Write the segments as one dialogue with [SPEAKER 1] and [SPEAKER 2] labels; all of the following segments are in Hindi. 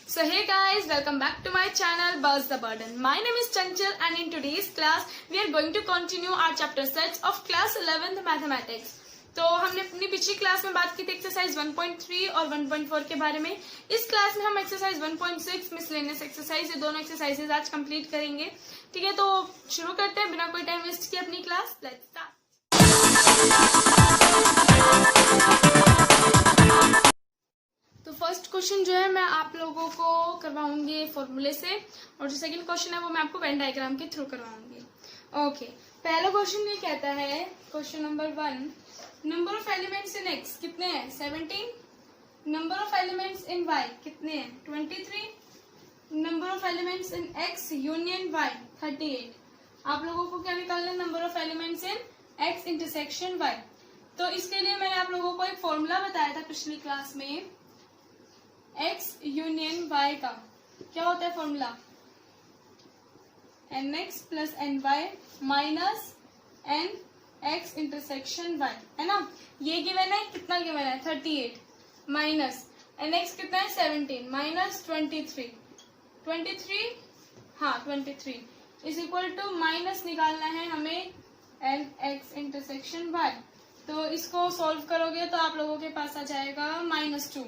[SPEAKER 1] So hey guys, welcome back to my channel Buzz the Burden. My name is Chanchal and in today's class we are going to continue our chapter sets of class 11th mathematics. तो हमने अपनी पिछली क्लास में बात की थी एक्सरसाइज 1.3 और 1.4 के बारे में. इस क्लास में हम एक्सरसाइज 1.6 मिसलेनियस एक्सरसाइज ये दोनों एक्सरसाइजेज आज कंप्लीट करेंगे. ठीक है, तो शुरू करते हैं बिना कोई टाइम वेस्ट किए अपनी क्लास. Let's start. तो फर्स्ट क्वेश्चन जो है मैं आप लोगों को करवाऊंगी फॉर्मूले से और जो सेकंड क्वेश्चन है वो मैं आपको वेन डायग्राम के थ्रू करवाऊंगी. ओके, पहला क्वेश्चन ये कहता है, question number 1, number of elements in X कितने हैं 17. Number of elements in Y कितने हैं 23. Number of elements in X union Y 38. आप लोगों को क्या निकालना है, number of elements in X intersection Y. तो इसके लिए मैंने आप लोगों को एक फॉर्मूला बताया था पिछली क्लास में. x यूनियन y का क्या होता है formula, nx plus ny minus nx intersection y, है ना. ये गिवन है, कितना गिवन है 38 माइनस nx कितना है 17 माइनस 23 हाँ 23 इज इक्वल टू माइनस निकालना है हमें nx इंटरसेक्शन y. तो इसको सॉल्व करोगे तो आप लोगों के पास आ जाएगा -2.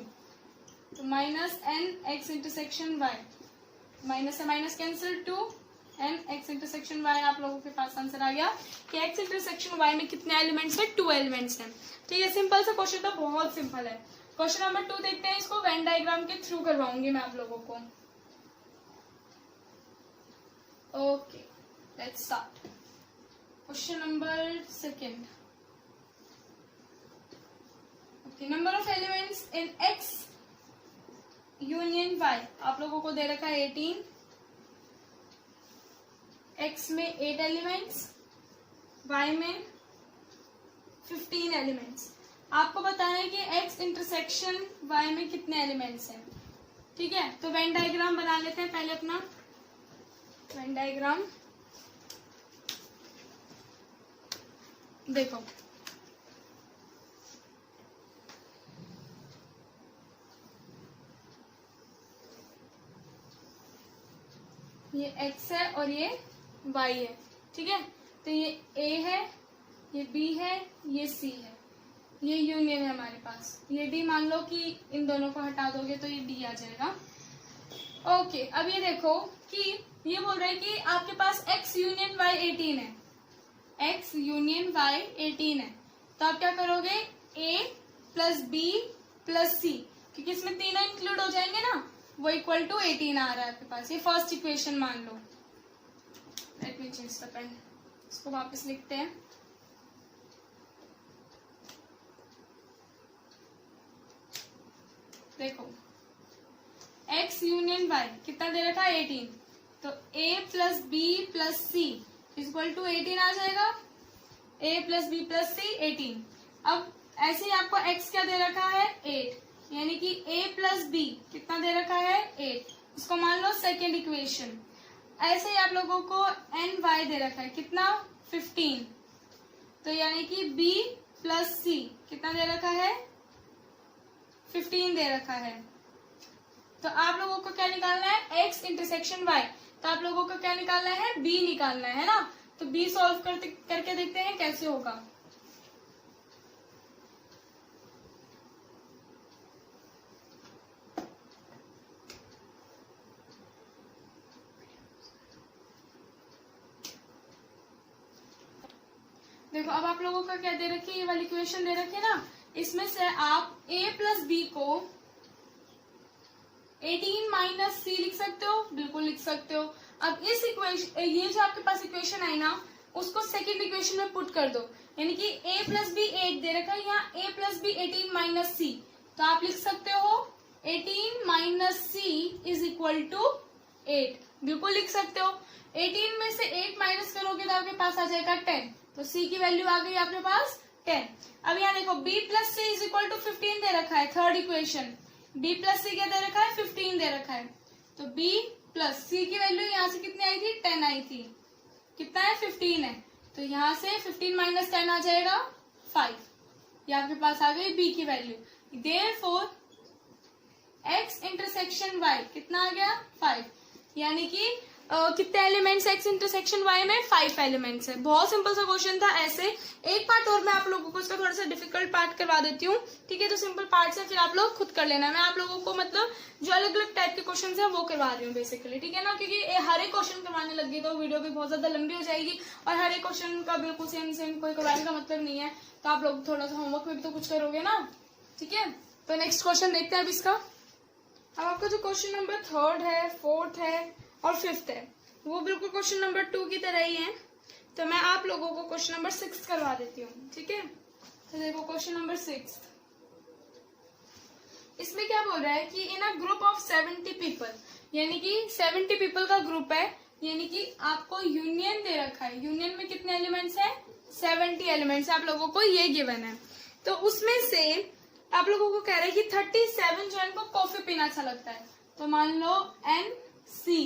[SPEAKER 1] तो minus n X intersection Y, minus से minus cancel 2 n X intersection Y. आप लोगों के पास आंसर आ गया कि एक्स इंटरसेक्शन वाई में कितने एलिमेंट्स है, 2 एलिमेंट्स हैं. ठीक है, सिंपल सा क्वेश्चन था, बहुत सिंपल है. क्वेश्चन नंबर 2 देखते हैं, इसको वेन डायग्राम के थ्रू करवाऊंगी मैं आप लोगों को. Okay, let's start. Question number 2. Okay, number of elements in X union Y आप लोगों को दे रखा है 18. एक्स में 8 एलिमेंट्स, वाई में 15 एलिमेंट्स. आपको बताना है कि एक्स इंटरसेक्शन वाई में कितने एलिमेंट्स हैं. ठीक है, तो वेन डायग्राम बना लेते हैं पहले अपना. वेन डायग्राम देखो, ये x है और ये y है. ठीक है, तो ये a है, ये b है, ये c है, ये यूनियन है हमारे पास. ये d मान लो कि इन दोनों को हटा दोगे तो ये d आ जाएगा. ओके, अब ये देखो कि ये बोल रहा है कि आपके पास x यूनियन y 18 है. x यूनियन y 18 है, तो आप क्या करोगे, a plus b plus c, क्योंकि इसमें तीनों इंक्लूड हो जाएंगे ना, वो इक्वल टू 18 आ रहा है आपके पास. ये फर्स्ट इक्वेशन मान लो. Let me change the pen, इसको वापस लिखते हैं. देखो, x यूनियन y कितना दे रखा है 18, तो a plus b plus c equal to 18 आ जाएगा. a plus b plus c 18. अब ऐसे ही आपको x क्या दे रखा है 8, यानी कि a प्लस b कितना दे रखा है 8. इसको मान लो सेकेंड इक्वेशन. ऐसे ही आप लोगों को एन वाई दे रखा है कितना 15, तो यानी कि b प्लस c कितना दे रखा है 15 दे रखा है. तो आप लोगों को क्या निकालना है x इंटरसेक्शन y, तो आप लोगों को क्या निकालना है b निकालना है ना. तो b सॉल्व करके देखते हैं कैसे होगा. देखो, अब आप लोगों का क्या दे रखी है, ये वाली इक्वेशन दे रखी है ना, इसमें से आप a प्लस बी को 18 माइनस c लिख सकते हो, बिल्कुल लिख सकते हो. अब इस इक्वेशन, ये जो आपके पास इक्वेशन आई ना, उसको सेकंड इक्वेशन में पुट कर दो, यानी कि a प्लस बी 8 दे रखा है, यहाँ a plus B 18 minus c, तो आप लिख सकते हो 18 minus c is equal to 8, बिल्कुल लिख सकते हो. 18 में से 8 माइनस करोगे तो आपके पास आ जाएगा 10, तो c की वैल्यू आ गई आपके पास 10. अब यहाँ देखो b plus C is equal to 15 दे रखा है, third equation. b plus C क्या दे रखा है 15 दे रखा है, तो b प्लस सी की वैल्यू यहाँ से कितनी आई थी 10 आई थी, कितना है 15 है, तो यहाँ से 15 माइनस 10 आ जाएगा 5. ये आपके पास आ गई b की value. Therefore x intersection y कितना आ गया 5, यानी कि कितने एलिमेंट्स x इंटरसेक्शन y में 5 एलिमेंट्स है। बहुत सिंपल सा क्वेश्चन था। ऐसे एक पार्ट और मैं आप लोगों को इसका थोड़ा सा डिफिकल्ट पार्ट करवा देती हूँ, ठीक है। तो सिंपल पार्ट से फिर आप लोग खुद कर लेना। मैं आप लोगों को मतलब जो अलग अलग टाइप के क्वेश्चन है वो करवा रही हूँ बेसिकली, ठीक है ना, क्योंकि हर एक क्वेश्चन करवाने लगी तो वीडियो भी बहुत ज्यादा लंबी हो जाएगी और हर एक क्वेश्चन का बिल्कुल सेम कोई करवाने का मतलब नहीं है। तो आप लोग थोड़ा सा होमवर्क में भी तो कुछ करोगे ना, ठीक है। तो नेक्स्ट क्वेश्चन देखते हैं अब इसका। अब आपका जो क्वेश्चन नंबर 3 है, 4 है और 5 है वो बिल्कुल क्वेश्चन नंबर 2 की तरह ही है। तो मैं आप लोगों को क्वेश्चन नंबर 6 करवा देती हूँ, ठीक है। तो देखो क्वेश्चन नंबर 6, इसमें क्या बोल रहा है कि इन अ ग्रुप ऑफ 70 पीपल, यानी कि 70 पीपल का ग्रुप है, यानी कि आपको यूनियन दे रखा है। यूनियन में कितने एलिमेंट्स हैं 70 एलिमेंट्स आप लोगों को ये गिवन है। तो उसमें से आप लोगों को कह रहा है कि 37 जो इनको कॉफी पीना अच्छा लगता है। तो मान लो NC,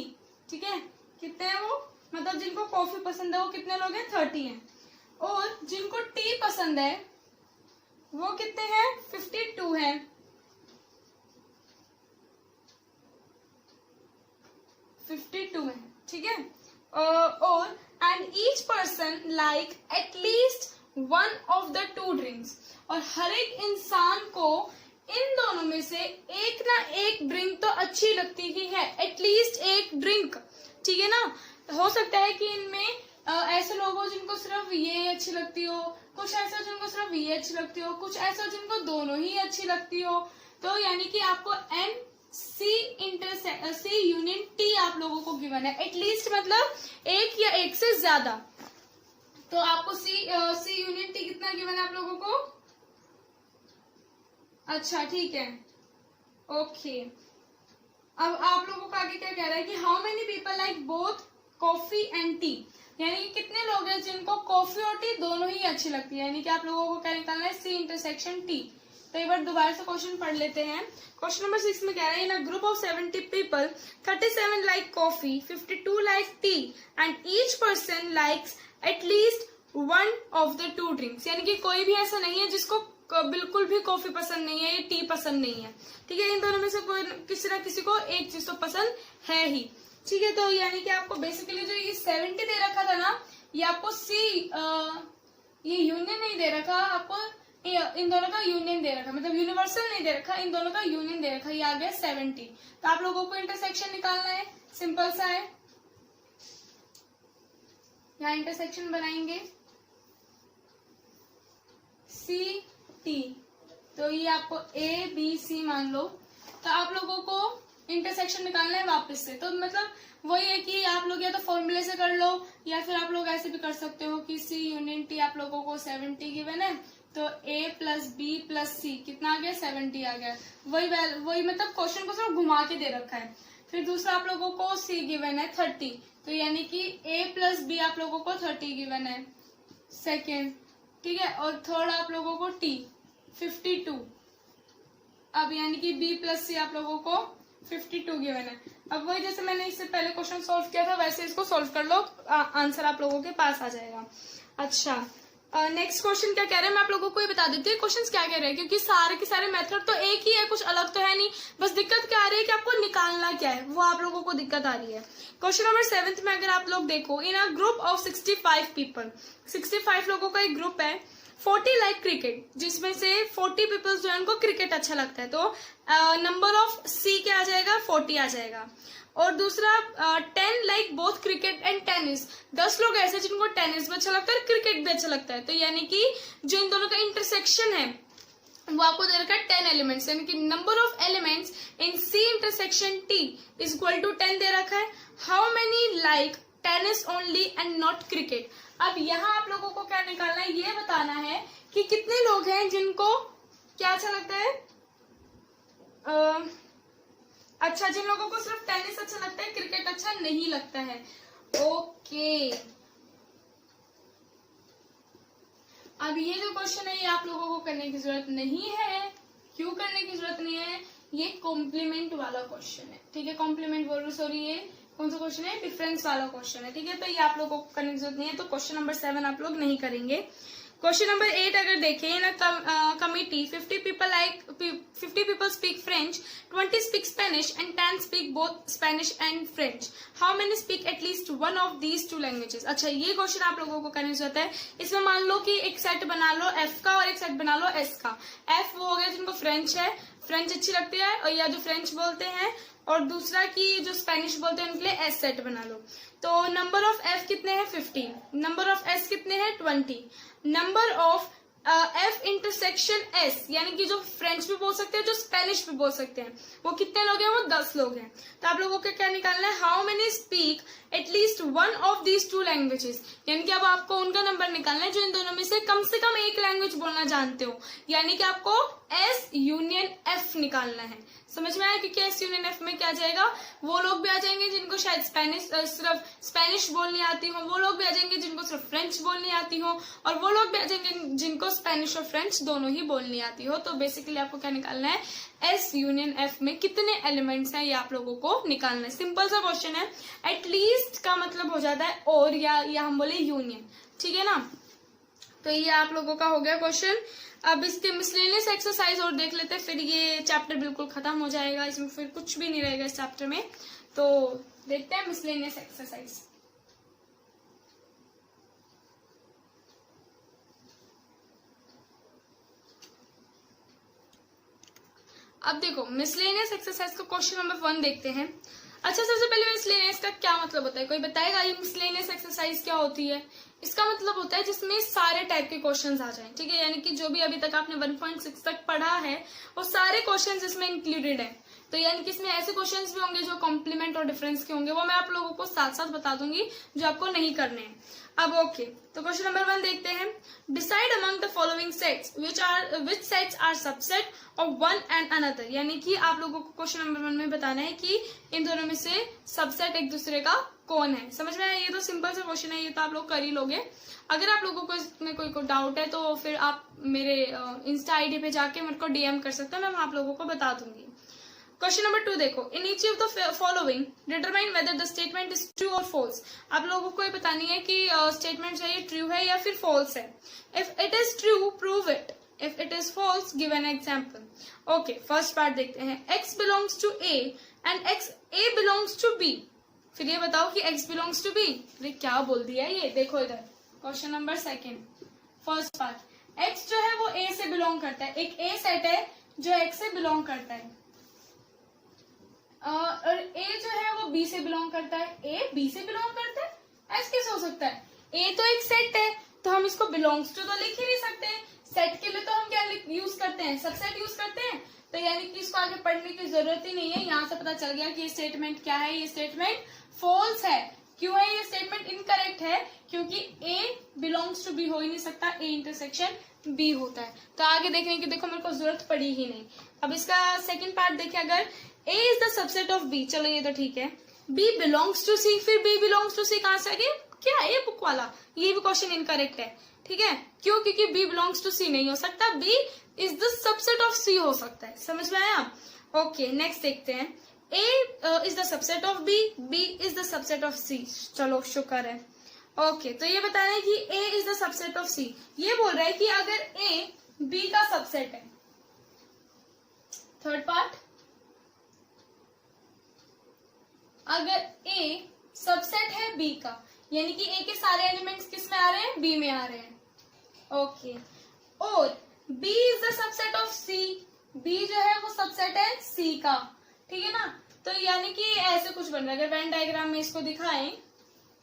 [SPEAKER 1] ठीक है, कितने हैं वो, मतलब जिनको कॉफी पसंद है वो कितने लोग हैं 30 हैं। और जिनको टी पसंद है वो कितने हैं 52 हैं। 52 है, ठीक है। और and each person like at least one of the 2 drinks, और हर एक इंसान को इन दोनों में से एक ना एक ड्रिंक तो अच्छी लगती ही है, एटलीस्ट एक ड्रिंक, ठीक है ना। हो सकता है कि इनमें ऐसे लोग हो जिनको सिर्फ ये अच्छी लगती हो, कुछ ऐसा जिनको सिर्फ ये अच्छी लगती हो, कुछ ऐसा जिनको दोनों ही अच्छी लगती हो। तो यानी कि आपको C यूनियन T आप लोगों को गिवन है, एटलीस्ट मतलब एक या एक से ज्यादा। तो आपको C यूनियन T कितना गिवन है आप लोगों को, अच्छा ठीक है, ओके। अब आप लोगों को आगे क्या कह रहा है कि how many people like both coffee and T, यानी कि कितने लोग हैं जिनको कॉफी और टी दोनों ही अच्छी लगती है। यानी कि आप लोगों को क्या निकालना है C इंटरसेक्शन T। तो एक बार दोबारा से क्वेश्चन पढ़ लेते हैं। क्वेश्चन नंबर 6 में कह रहा है in a group of 70 people 37 like coffee, 52 like tea and each person likes at least one of the 2 drinks, यानी कि कोई भी ऐसा नहीं है जिसको बिल्कुल भी कॉफी पसंद नहीं है या टी पसंद नहीं है, ठीक है। इन दोनों में से कोई किसी ना किसी को एक चीज तो पसंद है ही, ठीक है। तो यानी कि आपको बेसिकली जो ये 70 दे रखा था ना, ये आपको ये यूनियन नहीं दे रखा, आपको इन दोनों का यूनियन दे रखा, मतलब यूनिवर्सल नहीं दे रखा, इन दोनों का यूनियन दे रखा, ये आ गया 70। तो आप लोगों को इंटरसेक्शन निकालना है, सिंपल सा है। यहाँ इंटरसेक्शन बनाएंगे CT, तो ये आपको ABC मान लो। तो आप लोगों को इंटरसेक्शन निकालना है वापस से। तो मतलब वही है कि आप लोग या तो फॉर्मूले से कर लो या फिर आप लोग ऐसे भी कर सकते हो कि C यूनियन T आप लोगों को 70 गिवन है, तो A plus B plus C कितना आ गया 70 आ गया। वही मतलब क्वेश्चन को सिर्फ घुमा के दे रखा है। फिर दूसरा आप लोगों को C गिवन है 30, तो यानी कि A प्लस B आप लोगों को 30 गिवन है सेकेंड, ठीक है। और थर्ड आप लोगों को T 52, अब यानी कि B प्लस C आप लोगों को 52 गिवन है। अब वही जैसे मैंने इससे पहले क्वेश्चन सॉल्व किया था वैसे इसको सॉल्व कर लो, आंसर आप लोगों के पास आ जाएगा। अच्छा नेक्स्ट क्वेश्चन क्या कह रहे हैं मैं आप लोगों को ये बता देती हूँ क्वेश्चन क्या कह रहे हैं, क्योंकि सारे के सारे मेथड तो एक ही है, कुछ अलग तो है नहीं। बस दिक्कत क्या आ रही है कि आपको निकालना क्या है, वो आप लोगों को दिक्कत आ रही है। क्वेश्चन नंबर 7 में अगर आप लोग देखो in a group of 65 people, 65 लोगों का एक ग्रुप है, 40 लाइक क्रिकेट, जिसमें से 40 पीपल जो है उनको क्रिकेट अच्छा लगता है, तो नंबर ऑफ C क्या आ जाएगा 40 आ जाएगा। और दूसरा 10 like both cricket and tennis, 10 लोग ऐसे जिनको टेनिस भी अच्छा लगता है क्रिकेट भी अच्छा लगता है। तो यानी कि जो इन दोनों का इंटरसेक्शन है वो आपको दे रखा है 10 एलिमेंट्स, यानी कि number of elements in C intersection T is equal to 10 दे रखा है। How many like tennis only and not cricket. अब यहाँ आप लोगों को क्या निकालना है, ये बताना है कि कितने लोग हैं जिनको क्या अच्छा लगता है, अच्छा जिन लोगों को सिर्फ टेनिस अच्छा लगता है क्रिकेट अच्छा नहीं लगता है। ओके अब ये जो क्वेश्चन है ये आप लोगों को करने की जरूरत नहीं है। क्यों करने की जरूरत नहीं है, ये कॉम्प्लीमेंट वाला क्वेश्चन है, ठीक है। कॉम्प्लीमेंट बोल रही सॉरी, ये कौन सा क्वेश्चन है, डिफरेंस वाला क्वेश्चन है, ठीक है। तो ये आप लोगों को करने की जरूरत नहीं है, तो क्वेश्चन नंबर 7 आप लोग नहीं करेंगे। क्वेश्चन नंबर 8 अगर देखें, इन committee 50 people speak French, 20 speak Spanish and 10 speak both Spanish and French. How many speak at least one of these two languages? अच्छा, ये क्वेश्चन आप लोगों को करने से होता है। इसमें मान लो कि एक सेट बना लो F का और एक सेट बना लो S का। F वो हो गया जिनको फ्रेंच है, फ्रेंच अच्छी लगती है और या जो फ्रेंच बोलते हैं, और दूसरा की जो स्पेनिश बोलते हैं उनके लिए एस सेट बना लो। तो नंबर ऑफ एफ कितने हैं 15, नंबर ऑफ एस कितने हैं 20, number of F intersection S यानी कि जो फ्रेंच भी बोल सकते हैं जो स्पेनिश भी बोल सकते हैं वो कितने लोग हैं, वो 10 लोग हैं। तो आप लोगों को क्या निकालना है, how many speak at least one of these two languages, यानी कि अब आपको उनका नंबर निकालना है जो इन दोनों में से कम एक लैंग्वेज बोलना जानते हो, यानी कि आपको एस यूनियन एफ निकालना है। समझ में आया, क्योंकि एस यूनियन एफ में क्या आ जाएगा, वो लोग भी आ जाएंगे जिनको शायद सिर्फ स्पेनिश बोलनी आती हो, वो लोग भी आ जाएंगे जिनको सिर्फ फ्रेंच बोलनी आती हो, और वो लोग भी आ जाएंगे जिनको स्पेनिश और फ्रेंच दोनों ही बोलनी आती हो। तो बेसिकली आपको क्या निकालना है, एस यूनियन एफ में कितने एलिमेंट्स हैं ये आप लोगों को निकालना है। सिंपल सा क्वेश्चन है। एटलीस्ट का मतलब हो जाता है और, या हम बोले यूनियन, ठीक है ना। तो ये आप लोगों का हो गया क्वेश्चन। अब इसके मिसलेनियस एक्सरसाइज और देख लेते हैं, फिर ये चैप्टर बिल्कुल खत्म हो जाएगा, इसमें फिर कुछ भी नहीं रहेगा इस चैप्टर में। तो देखते हैं मिसलेनियस एक्सरसाइज। अब देखो मिसलेनियस एक्सरसाइज का क्वेश्चन नंबर 1 देखते हैं। अच्छा, सबसे पहले मिसलेनियस का क्या मतलब होता है, कोई बताएगा ये मिसलेनियस एक्सरसाइज क्या होती है? इसका मतलब होता है जिसमें सारे टाइप के क्वेश्चंस आ जाएं, ठीक है, यानी कि जो भी अभी तक आपने 1.6 तक पढ़ा है वो सारे क्वेश्चंस इसमें इंक्लूडेड है। तो यानी कि इसमें ऐसे क्वेश्चंस भी होंगे जो कॉम्प्लीमेंट और डिफरेंस के होंगे, वो मैं आप लोगों को साथ साथ बता दूंगी जो आपको नहीं करने हैं। अब ओके, तो क्वेश्चन नंबर 1 देखते हैं। Decide among the following sets which sets are subset of one and another, यानी कि आप लोगों को क्वेश्चन नंबर 1 में बताना है कि इन दोनों में से सबसेट एक दूसरे का कौन है। समझ में आया, ये तो सिंपल सा क्वेश्चन है, ये तो आप लोग कर ही लोगे। अगर आप लोगों को इसमें कोई डाउट है तो फिर आप मेरे इंस्टा आईडी पे जाके मेरे को डीएम कर सकते हैं, मैं आप लोगों को बता दूंगी। क्वेश्चन नंबर 2 देखो, in each of the following determine whether the statement is true और फॉल्स। आप लोगों को ये बतानी है कि स्टेटमेंट जो है ट्रू है या फिर फॉल्स है। If it is true prove it, if it is false give an example. Okay, first part देखते हैं। x belongs to a and a belongs to b। फिर ये बताओ कि x बिलोंग्स टू b। अरे क्या बोल दिया ये, देखो इधर question number 2 first part, x जो है वो a से बिलोंग करता है, एक a सेट है जो x से बिलोंग करता है, और a जो है वो b से बिलोंग करता है। a b से बिलोंग करता है, ऐसे कैसे हो सकता है? a तो एक सेट है तो हम इसको बिलोंग्स टू तो लिख ही नहीं सकते। सेट के लिए तो हम क्या यूज करते हैं, सबसेट यूज करते हैं। तो यानी कि इसको आगे पढ़ने की जरूरत ही नहीं है, यहाँ से पता चल गया कि ये स्टेटमेंट क्या है, ये स्टेटमेंट फॉल्स है। क्यों है ये स्टेटमेंट इनकरेक्ट है? क्योंकि a बिलोंग्स टू b हो ही नहीं सकता, a इंटरसेक्शन b होता है। तो आगे देखने की देखो मेरे को जरूरत पड़ी ही नहीं। अब इसका सेकंड पार्ट देखें, अगर a is the subset of b, चलो ये तो ठीक है, b बिलोंग्स टू c, फिर b बिलोंग्स टू c कहां से आ गया? क्या है ये बुक वाला, ये भी क्वेश्चन इनकरेक्ट है, ठीक है। क्यों? क्योंकि b बिलोंग्स टू c नहीं हो सकता, b is the subset of c हो सकता है। समझ में आया? ओके, नेक्स्ट देखते हैं। a is the subset of b, b is the subset of c। चलो शुक्र है। ओके, तो ये बता रहे हैं कि a is the subset of c। ये बोल रहा है कि अगर a b का सबसेट है, थर्ड पार्ट, अगर a सबसेट है b का, यानी कि a के सारे एलिमेंट्स किस में आ रहे हैं? b में आ रहे हैं। ओके, और b is the subset of c, b जो है वो सबसेट है c का, ठीक है ना। तो यानी कि ऐसे कुछ बन रहा है। अगर वेन डायग्राम में इसको दिखाएं,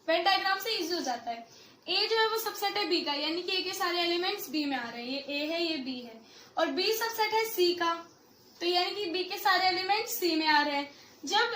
[SPEAKER 1] वेन डायग्राम से इजी हो जाता है। a जो है वो सबसेट है b का, यानी कि a के सारे एलिमेंट्स b में आ रहे हैं, ये a है ये b है, और b सबसेट है c का, तो यानी कि b के सारे एलिमेंट्स c में आ रहे हैं। जब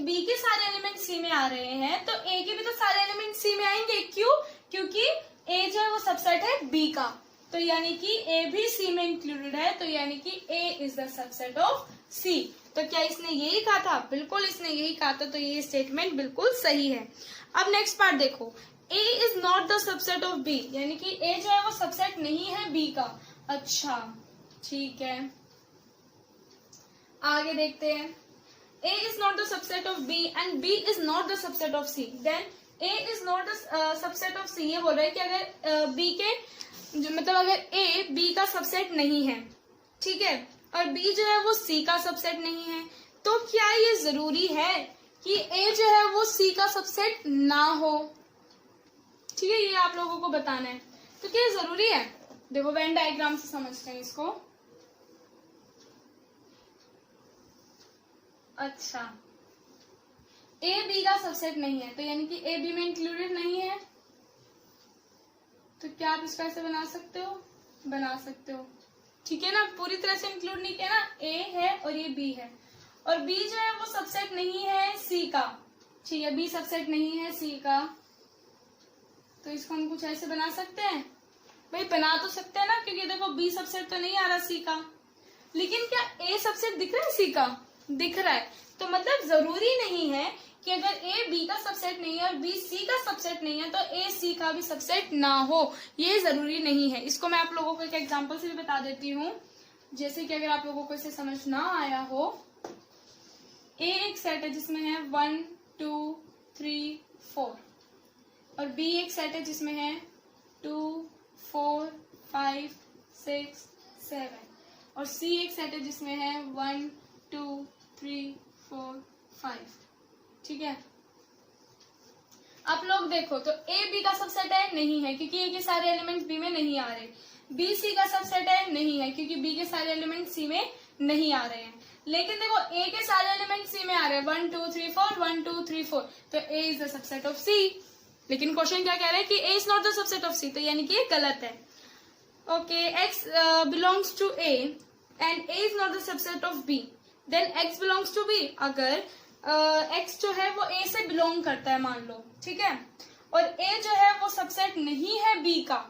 [SPEAKER 1] b के सारे एलिमेंट c में आ रहे हैं तो a के भी तो सारे एलिमेंट c में आएंगे। क्यों? क्योंकि a जो है वो सबसेट है b का, तो यानी कि a भी c में इंक्लूडेड है, तो यानी कि a is the subset of c। तो क्या इसने यही कहा था? बिल्कुल इसने यही कहा था, तो ये स्टेटमेंट बिल्कुल सही है। अब नेक्स्ट पार्ट देखो, a is not the subset of b, यानी कि a जो है वो सबसेट नहीं है b का। अच्छा ठीक है, आगे देखते हैं। A is not the subset of B and B is not the subset of C. Then A is not the subset of C। ये बोल रहा है कि अगर B के जो मतलब अगर ए बी का सबसेट नहीं है, ठीक है, और बी जो है वो सी का सबसेट नहीं है, तो क्या ये जरूरी है कि ए जो है वो सी का सबसेट ना हो? ठीक है, ये आप लोगों को बताना है। तो क्या जरूरी है? देखो वेन डायग्राम से समझते हैं इसको। अच्छा, ए बी का सबसेट नहीं है, तो यानी कि ए बी में इंक्लूडेड नहीं है, तो क्या आप इसको ऐसे बना सकते हो? बना सकते हो, ठीक है ना, पूरी तरह से इंक्लूड नहीं किया ना, ए है और ये बी है, और बी जो है वो सबसेट नहीं है सी का, ठीक है, बी सबसेट नहीं है सी का, तो इसको हम कुछ ऐसे बना सकते हैं। भाई बना तो सकते हैं ना, क्योंकि देखो बी सबसेट तो नहीं आ रहा सी का, लेकिन क्या ए सबसेट दिख रहा है सी का? दिख रहा है। तो मतलब जरूरी नहीं है कि अगर ए बी का सबसेट नहीं है और बी सी का सबसेट नहीं है तो ए सी का भी सबसेट ना हो, ये जरूरी नहीं है। इसको मैं आप लोगों को एक एग्जांपल से भी बता देती हूँ। जैसे कि अगर आप लोगों को इसे समझ ना आया हो, ए एक सेट है जिसमें है 1 2 3 4, और बी एक सेट है जिसमें है 2 4 5 6 7, और सी एक सेट है जिसमें है 1 2 3 4 5, ठीक है। आप लोग देखो तो ए बी का सबसेट है? नहीं है, क्योंकि ए के सारे एलिमेंट बी में नहीं आ रहे। बी सी का सबसेट है? नहीं है, क्योंकि बी के सारे एलिमेंट सी में नहीं आ रहे हैं। लेकिन देखो ए के सारे एलिमेंट सी में आ रहे हैं, 1 2 3 4 1 2 3 4, तो A is the subset of C. लेकिन क्वेश्चन क्या कह रहे हैं कि A is not the subset of C, तो यानी कि ये गलत है। Okay, X belongs to A and A is not the subset of B, then X belongs to B. अगर एक्स जो है वो ए से बिलोंग करता है मान लो, ठीक है, और ए जो है वो सबसेट नहीं है बी का,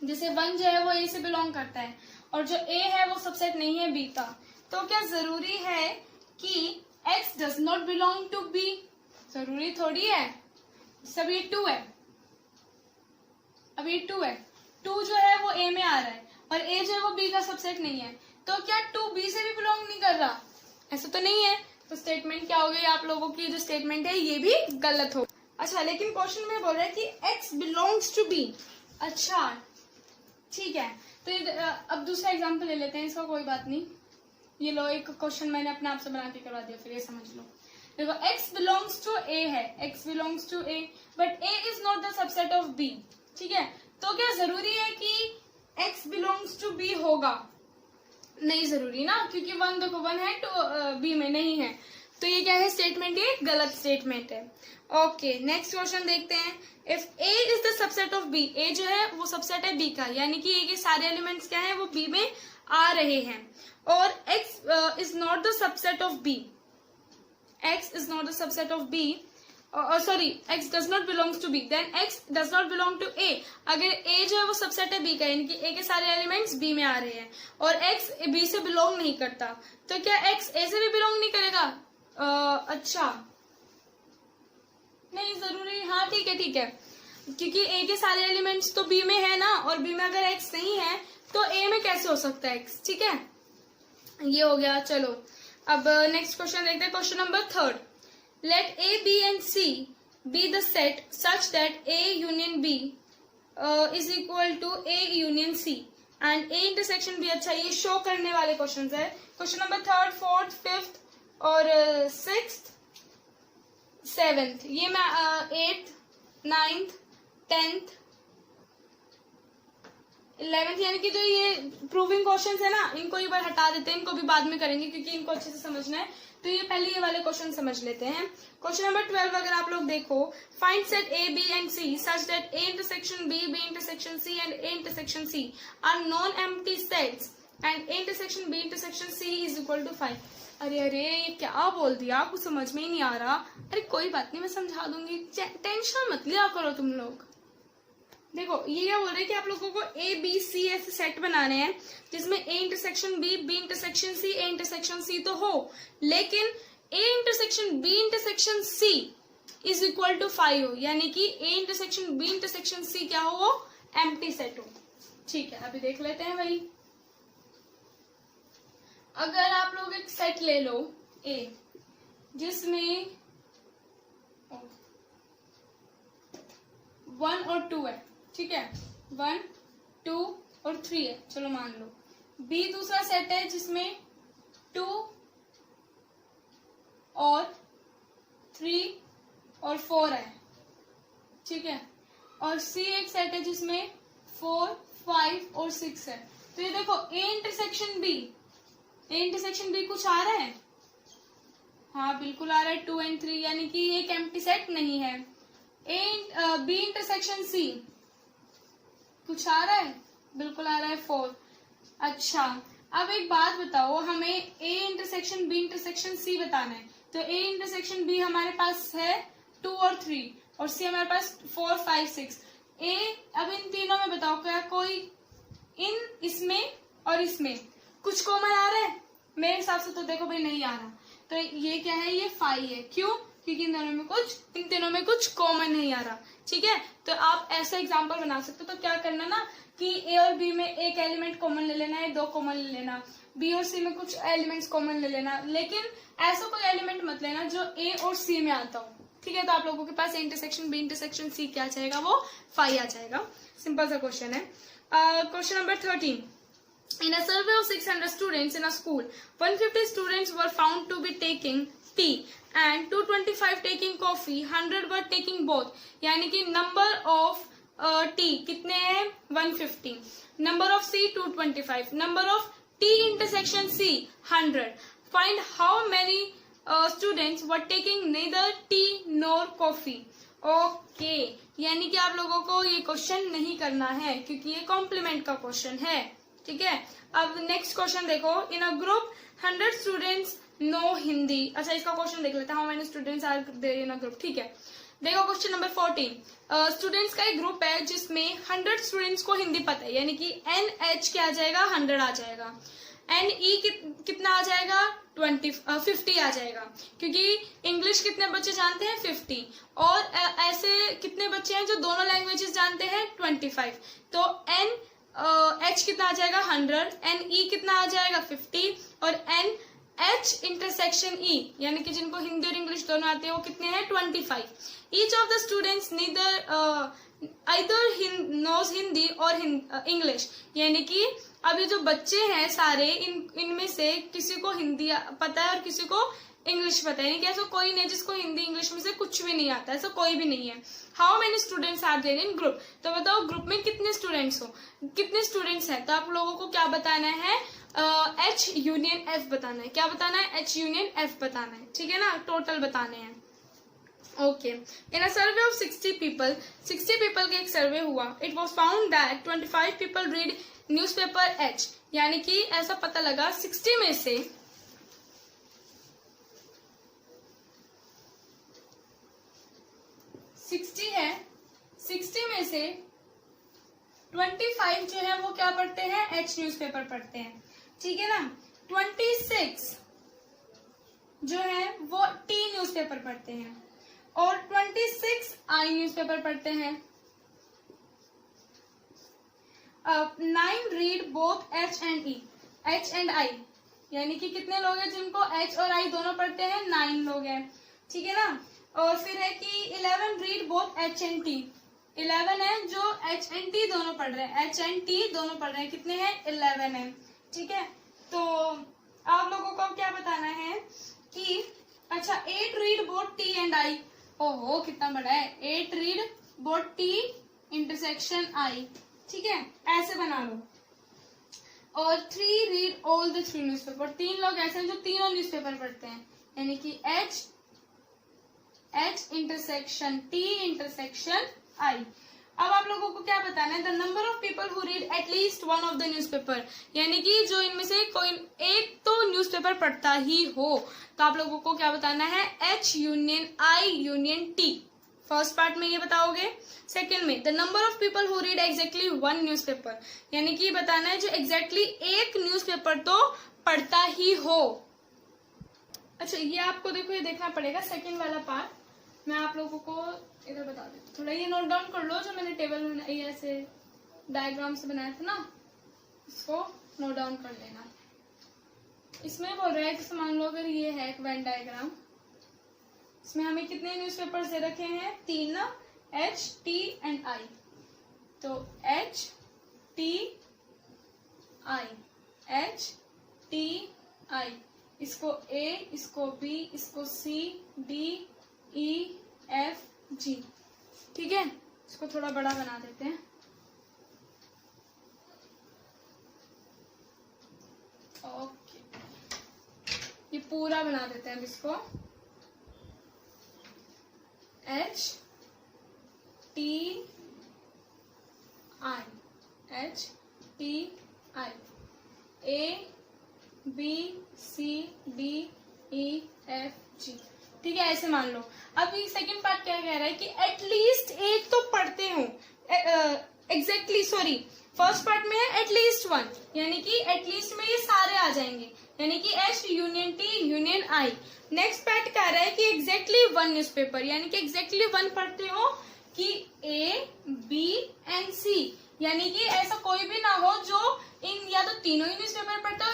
[SPEAKER 1] जैसे 1 जो है वो ए से बिलोंग करता है और जो ए है वो सबसेट नहीं है बी का, तो क्या जरूरी है कि X does not belong to B? जरूरी थोड़ी है। सब ये 2 है, अब ये 2 है, 2 जो है वो ए में आ रहा है और ए जो है वो बी का सबसेट नहीं है, तो क्या 2 बी से भी बिलोंग नहीं कर रहा? ऐसा तो नहीं है। तो स्टेटमेंट क्या हो गई आप लोगों की? जो स्टेटमेंट है ये भी गलत हो। अच्छा, लेकिन क्वेश्चन में बोल रहा है कि x बिलोंग्स टू b। अच्छा ठीक है, तो अब दूसरा एग्जांपल ले लेते हैं, इसका कोई बात नहीं। ये लो, एक क्वेश्चन मैंने अपने आप से बना के करवा दिया, फिर ये समझ लो। देखो x बिलोंग्स टू a है, x belongs to a, but a is not the subset of b, ठीक है। तो क्या जरूरी है कि x बिलोंग्स टू b होगा? नहीं जरूरी ना, क्योंकि 1 देखो 1 है तो बी में नहीं है, तो ये क्या है स्टेटमेंट? ये गलत स्टेटमेंट है। ओके, नेक्स्ट क्वेश्चन देखते हैं। If A is the subset of B, A जो है वो सबसेट है बी का, यानी कि ए के सारे एलिमेंट्स क्या है वो बी में आ रहे हैं, और X is not the subset of B, X is not the subset of B, sorry x does not belongs to b, then x does not belong to a। अगर a जो है वो सबसेट है b का, यानी कि a के सारे एलिमेंट्स b में आ रहे हैं और x b से बिलोंग नहीं करता, तो क्या x a से भी बिलोंग नहीं करेगा? अच्छा नहीं जरूरी, हाँ ठीक है, क्योंकि a के सारे एलिमेंट्स तो b में है ना, और b में अगर x नहीं है तो a में कैसे हो सकता है x, ठीक है। ये हो गया। चलो अब नेक्स्ट क्वेश्चन देखते हैं, question number 3। Let A, B and C be the set such that A union B is equal to A union C and A intersection B। अच्छा, ये शो करने वाले क्वेश्चन है। क्वेश्चन नंबर 3, 4, 5 और 6, 7, ये मैं 8, 9, 10, 11, यानी कि जो ये प्रूविंग क्वेश्चंस है ना, इनको एक बार हटा देते हैं, इनको भी बाद में करेंगे क्योंकि इनको अच्छे से समझना है। तो ये पहले ये वाले क्वेश्चन समझ लेते हैं। क्वेश्चन नंबर 12 अगर आप लोग देखो, find set A B and C such that A intersection B, B intersection C and A intersection C are non empty sets and A intersection B intersection C is equal to 5। अरे ये क्या बोल दिया, कुछ समझ में ही नहीं आ रहा। अरे कोई बात नहीं, मैं समझा दूंगी, टेंशन मत लिया करो तुम लोग। देखो ये क्या बोल रहे हैं कि आप लोगों को ए बी सी ऐसे सेट बनाने हैं जिसमें A intersection B, B intersection C, A intersection C तो हो, लेकिन A intersection B intersection C is equal to 5 हो, यानी कि A intersection B intersection C क्या हो, वो एम्प्टी सेट हो। ठीक है, अभी देख लेते हैं भाई। अगर आप लोग एक सेट ले लो ए जिसमें 1 और 2 है, ठीक है, 1 2 और 3 है, चलो मान लो। बी दूसरा सेट है जिसमें 2 और 3 और 4 है, ठीक है। और सी एक सेट है जिसमें 4, 5 और 6 है। तो ये देखो ए इंटरसेक्शन बी कुछ आ रहा है? हाँ बिल्कुल आ रहा है, 2 और 3, यानी कि ये एक एम्प्टी सेट नहीं है। बी इंटरसेक्शन सी कुछ आ रहा है? बिल्कुल आ रहा है, 4। अच्छा, अब एक बात बताओ, हमें A intersection B intersection C बताना है। तो ए इंटरसेक्शन बी हमारे पास है 2 और 3 और सी हमारे पास 4, 5, 6। ए, अब इन तीनों में बताओ क्या कोई इसमें और इसमें कुछ कॉमन आ रहा है? मेरे हिसाब से तो देखो भाई नहीं आ रहा। तो ये क्या है? ये 5 है। क्यों? क्योंकि इन तीनों में कुछ कॉमन नहीं आ रहा, ठीक है। तो आप ऐसा एग्जांपल बना सकते हो। तो क्या करना ना कि ए और बी में एक एलिमेंट कॉमन ले लेना है, 2 कॉमन ले लेना, बी और सी में कुछ एलिमेंट्स कॉमन ले लेना, लेकिन ऐसा कोई एलिमेंट मत लेना जो ए और सी में आता हो, ठीक है। तो आप लोगों के पास A intersection B intersection C क्या आ जाएगा? वो 5 आ जाएगा। सिंपल सा क्वेश्चन है। Question number 13। In a survey of 600 students in a school, 150 students were found to be taking tea and 225 taking coffee, 100 were taking both. यानी कि number of tea कितने हैं? 150. Number of C 225. Number of T intersection C 100. Find how many students were taking neither tea nor coffee. Okay, यानी कि आप लोगों को ये क्वेश्चन नहीं करना है क्योंकि ये कॉम्प्लीमेंट का क्वेश्चन है, ठीक है। अब नेक्स्ट क्वेश्चन देखो। In a group 100 students know Hindi. अच्छा, इसका क्वेश्चन देख लेते हैं। How many students are there in a group, ठीक है। देखो क्वेश्चन नंबर 14। स्टूडेंट्स का एक ग्रुप है जिसमें 100 स्टूडेंट्स को हिंदी पता है, यानी कि NH क्या आ जाएगा? 100 आ जाएगा। NE कितना आ जाएगा? 50 आ जाएगा, क्योंकि इंग्लिश कितने बच्चे जानते हैं? 50। और ऐसे कितने बच्चे हैं जो दोनों लैंग्वेजेस जानते हैं? 25। तो H कितना आ जाएगा? 100। NE कितना आ जाएगा? 50। और NH इंटरसेक्शन E यानी कि जिनको हिंदी और इंग्लिश दोनों आते हैं वो कितने हैं? 25। Each of the students neither either knows Hindi और इंग्लिश, यानी कि अब ये जो बच्चे हैं सारे इनमें से किसी को हिंदी पता है और किसी को इंग्लिश पता है, यानी कि ऐसा कोई नहीं जिसको हिंदी इंग्लिश में से कुछ भी नहीं आता, ऐसा कोई भी नहीं है। How many students are there in group? तो बताओ ग्रुप में कितने स्टूडेंट्स हैं? तो आप लोगों को क्या बताना है? H यूनियन F बताना है। क्या बताना है? H यूनियन F बताना है, ठीक है ना। टोटल बताने हैं। Okay, in a survey of 60 people का एक सर्वे हुआ। It was found that 25 people read newspaper H, यानी कि ऐसा पता लगा 60 में से 60 में से 25 जो है वो क्या पढ़ते हैं? H न्यूज़पेपर पढ़ते हैं, ठीक है ना। 26 जो है वो T न्यूज़पेपर पढ़ते हैं और 26 I न्यूज़पेपर पढ़ते हैं। 9 read both H and I, यानी कि कितने लोग हैं जिनको H और I दोनों पढ़ते हैं? 9 लोग हैं, ठीक है ना। और फिर है कि 11 read both H and T, 11 है जो H एंड T दोनों पढ़ रहे हैं, H एंड T दोनों पढ़ रहे हैं। कितने हैं? 11 है, ठीक है। तो आप लोगों को क्या बताना है कि अच्छा 8 read both T and I। ओहो कितना बड़ा है, 8 read both T intersection I, ठीक है, ऐसे बना लो। और 3 रीड ऑल द 3 न्यूज़पेपर, 3 लोग ऐसे हैं जो तीनों न्यूज़पेपर पढ़ते हैं, यानी कि H intersection T intersection I। अब आप लोगों को क्या बताना है? The number of people who read at least one of the newspaper, यानी कि जो इनमें से कोई एक तो न्यूज़पेपर पढ़ता ही हो। तो आप लोगों को क्या बताना है? H union I union T। First part में ये बताओगे। सेकंड में the number of people who read exactly 1 newspaper, यानी कि बताना है जो एग्जैक्टली एक न्यूज़पेपर तो पढ़ता ही हो। अच्छा, ये आपको देखो, ये देखना पड़ेगा सेकंड वाला पार्ट। मैं आप लोगों को इधर बता देती हूँ, थोड़ा ये नोट डाउन कर लो। जो मैंने टेबल में ये ऐसे डायग्राम से बनाया था ना, इसको नोट डाउन कर लेना। इसमें बोल रहा है कि मान लो अगर ये है एक वेन डायग्राम, इसमें हमें कितने न्यूज़पेपर दे रखे हैं? 3 ना, H, T एंड I। तो H, T T I, H T आई, इसको ए, इसको बी, इसको सी, डी, ई, एफ, जी। ठीक है, इसको थोड़ा बड़ा बना देते हैं। ओके, ये पूरा बना देते हैं इसको। H T I, H T I, A B C D E F G. ठीक है, ऐसे मान लो। अब ये सेकंड पार्ट क्या कह रहा है कि एटलीस्ट एक तो पढ़ते हो। एग्जैक्टली सॉरी, फर्स्ट पार्ट में है एटलीस्ट वन, यानी कि एटलीस्ट में ये सारे आ जाएंगे, यानी कि एच यूनियन टी यूनियन आई। नेक्स्ट पार्ट कह रहा है कि एग्जैक्टली वन न्यूज़पेपर, यानी कि एग्जैक्टली वन पढ़ते हो कि ए बी एंड सी, यानी कि ऐसा कोई भी ना हो जो इन या तो तीनों ही न्यूज़पेपर पढ़ता हो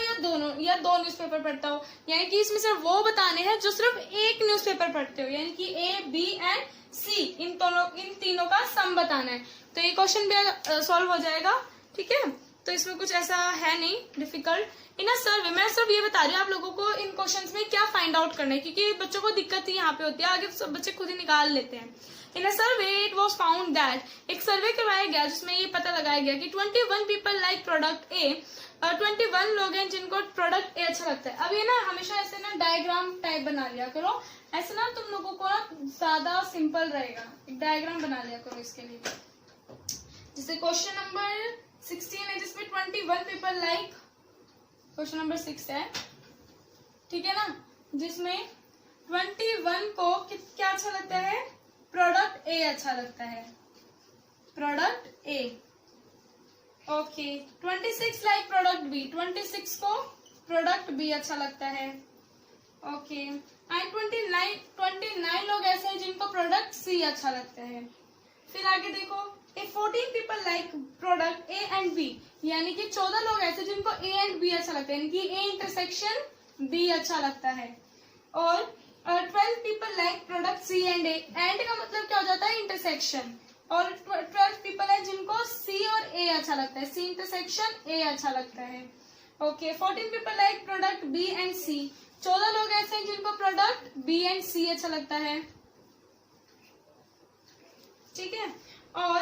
[SPEAKER 1] या दो न्यूज़पेपर पढ़ता हो, यानी कि इसमें सिर्फ वो बताने हैं जो सिर्फ एक न्यूज़पेपर पढ़ते हो, यानी कि ए बी एंड सी, इन तीनों का सम बताना है। तो ये क्वेश्चन भी सॉल्व हो जाएगा। ठीक है, तो इसमें कुछ ऐसा है नहीं डिफिकल्ट। इन अ सर्वे, मैं सिर्फ ये बता रही हूँ आप लोगों को इन क्वेश्चंस में क्या फाइंड आउट करना है, क्योंकि बच्चों को दिक्कत ही यहाँ पे होती है, आगे सब बच्चे खुद ही निकाल लेते हैं। इन अ सर्वे इट वॉज फाउंड दैट, एक सर्वे करवाया गया जिसमें ये पता लगाया गया कि 21 पीपल लाइक प्रोडक्ट ए, 21 लोग हैं जिनको प्रोडक्ट ए अच्छा लगता है। अब ये ना हमेशा ऐसे ना डायग्राम टाइप बना लिया करो, ऐसे ना तुम लोगों को ना ज्यादा सिंपल रहेगा। एक डायग्राम बना लिया करो इसके लिए। जैसे क्वेश्चन नंबर 16 है जिसमें 21 पीपल लाइक, क्वेश्चन नंबर 6 है, ठीक है ना, जिसमें 21 को क्या अच्छा लगता है, प्रोडक्ट ए अच्छा लगता है, product A. Okay, 26 like product B, 26 को प्रोडक्ट बी अच्छा लगता है। ओके, एंड 29 लोग ऐसे हैं जिनको प्रोडक्ट सी अच्छा लगता है। फिर आगे देखो, 14 people like product A and B, यानी कि 14 लोग ऐसे जिनको ए एंड बी अच्छा लगता है, यानी कि ए इंटरसेक्शन बी अच्छा लगता है। और 12 people like product C and A, and का मतलब क्या हो जाता है, इंटरसेक्शन। और 12 पीपल है जिनको सी और ए अच्छा लगता है, सी इंटरसेक्शन ए अच्छा लगता है। Okay, 14 people like product B and C, 14 लोग ऐसे हैं जिनको प्रोडक्ट बी एंड सी अच्छा लगता है। ठीक है, और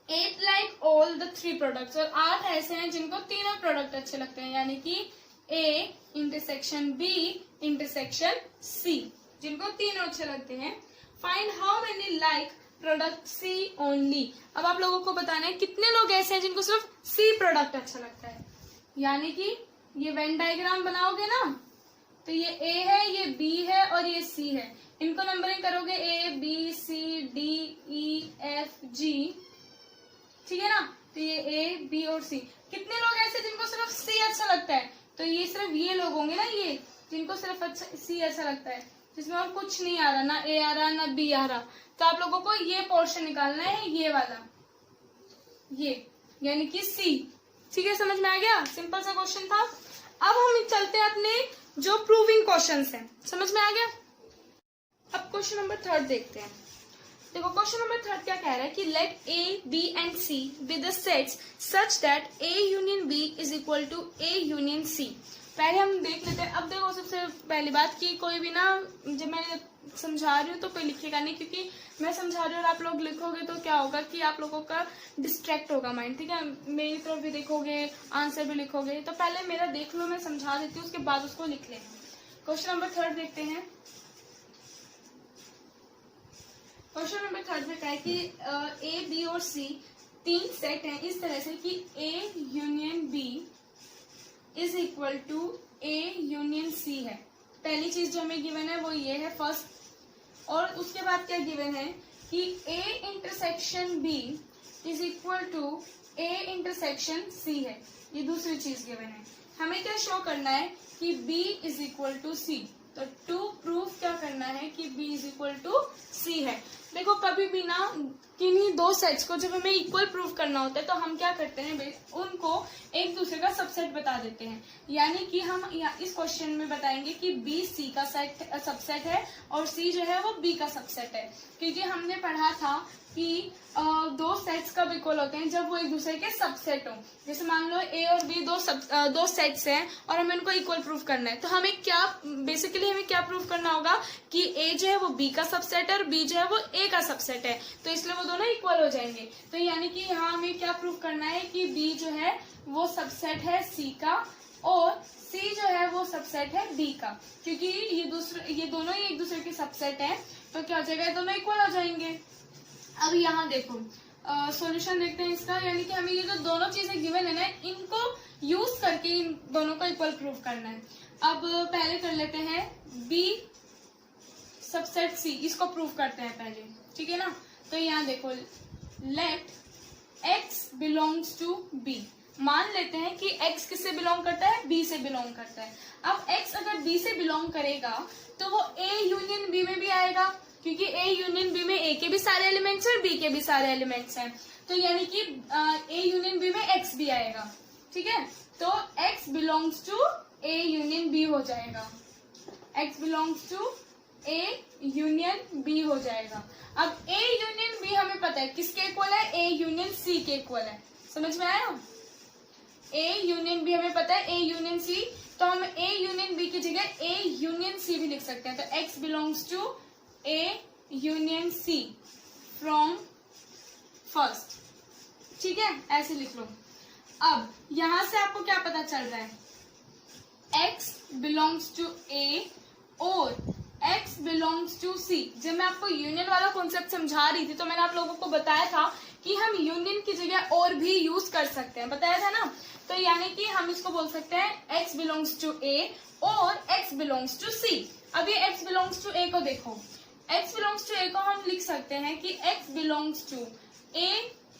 [SPEAKER 1] 8 लाइक ऑल द 3 प्रोडक्ट्स, और 8 ऐसे हैं जिनको तीनों प्रोडक्ट अच्छे लगते हैं, यानी कि A intersection B intersection C, जिनको तीनों अच्छे लगते हैं। Find how many like product C only, अब आप लोगों को बताना है कितने लोग ऐसे हैं जिनको सिर्फ सी प्रोडक्ट अच्छा लगता है, यानी कि ये वेन डायग्राम बनाओगे ना, तो ये ए है, ये बी है और ये सी है, इनको नंबरिंग करोगे A B C D E F G, ठीक है ना, तो ये ए बी और सी। कितने लोग ऐसे जिनको सिर्फ सी अच्छा लगता है, तो ये सिर्फ ये लोग होंगे ना, ये जिनको सिर्फ अच्छा सी अच्छा लगता है, जिसमें और कुछ नहीं आ रहा, ना ए आ रहा ना बी आ रहा, तो आप लोगों को ये पोर्शन निकालना है, ये वाला, ये यानी कि सी। ठीक है, समझ में आ गया, सिंपल सा क्वेश्चन था। अब हम चलते हैं अपने जो प्रूविंग क्वेश्चंस हैं, समझ में आ गया। अब क्वेश्चन नंबर 3 देखते हैं। देखो क्वेश्चन नंबर 3 क्या कह रहा है कि let A B and C be the sets such that A union B is equal to A union C. पहले हम देख लेते हैं। अब देखो सबसे पहली बात कि कोई भी ना, जब मैं समझा रही हूँ तो कोई लिखेगा नहीं, क्योंकि मैं समझा रही हूँ और आप लोग लिखोगे तो क्या होगा कि आप लोगों का डिस्ट्रैक्ट होगा माइंड। ठीक है, मेरी तरफ भी देखोगे, आंसर भी लिखोगे, तो पहले मेरा देख लो, मैं समझा देती हूँ, उसके बाद उसको लिख लेना। क्वेश्चन नंबर 3 देखते हैं। क्वेश्चन नंबर 3 में क्या है कि ए बी और सी 3 सेट हैं इस तरह से कि A union B is equal to A union C है। पहली चीज जो हमें गिवन है वो ये है फर्स्ट, और उसके बाद क्या गिवन है कि A intersection B is equal to A intersection C है, ये दूसरी चीज गिवन है। हमें क्या शो करना है कि b इज इक्वल टू सी, तो टू प्रूफ क्या करना है कि b इज इक्वल टू सी है। देखो कभी भी ना किन्हीं दो सेट्स को जब हमें इक्वल प्रूव करना होता है तो हम क्या करते हैं, उनको एक दूसरे का सबसेट बता देते हैं। यानी कि हम इस क्वेश्चन में बताएंगे कि बी सी का सबसेट है और सी जो है वो बी का सबसेट है, क्योंकि हमने पढ़ा था कि दो सेट्स कब इक्वल होते हैं, जब वो एक दूसरे के सबसेट हो। जैसे मान लो ए और बी दो सेट्स हैं और हमें उनको इक्वल प्रूव करना है, तो हमें बेसिकली हमें क्या प्रूव करना होगा कि ए जो है वो बी का सबसेट है और बी जो है वो ए का सबसेट है, तो इसलिए वो दोनों इक्वल हो जाएंगे। तो यानी कि यहाँ हमें क्या प्रूव करना है कि बी जो है वो सबसेट है सी का और सी जो है वो सबसेट है बी का, क्योंकि ये दोनों ही एक दूसरे के सबसेट है, तो क्या हो जाएगा, ये दोनों इक्वल हो जाएंगे। अब यहाँ देखो सॉल्यूशन देखते हैं इसका, यानी कि हमें ये जो दोनों चीजें गिवन है ना, इनको यूज करके इन दोनों को इक्वल प्रूव करना है। अब पहले कर लेते हैं बी सबसेट सी, इसको प्रूव करते हैं पहले, ठीक है ना। तो यहाँ देखो let x belongs to b, मान लेते हैं कि x किससे बिलोंग करता है, b से बिलोंग करता है। अब x अगर b से बिलोंग करेगा तो वो a यूनियन b में भी आएगा, क्योंकि a यूनियन b में a के भी सारे एलिमेंट्स हैं, b के भी सारे एलिमेंट्स हैं, तो यानी कि a यूनियन b में x भी आएगा, ठीक है। तो x belongs to a union b हो जाएगा, x belongs to a union b हो जाएगा। अब a यूनियन b हमें पता है किसके इक्वल है, a यूनियन c के इक्वल है, समझ में आया। a यूनियन b हमें पता है a यूनियन c, तो हम a यूनियन b की जगह a यूनियन c भी लिख सकते हैं। तो x belongs to a union c from first, ठीक है, ऐसे लिख लो। अब यहां से आपको क्या पता चल रहा है, x बिलोंग्स टू a और x बिलोंग्स टू c। जब मैं आपको यूनियन वाला कॉन्सेप्ट समझा रही थी तो मैंने आप लोगों को बताया था कि हम यूनियन की जगह और भी यूज कर सकते हैं, बताया था ना। तो यानी कि हम इसको बोल सकते हैं x बिलोंग्स टू a और x बिलोंग्स टू c। अब ये x बिलोंग्स टू a को देखो, x बिलोंग्स टू a को हम लिख सकते हैं कि x belongs to a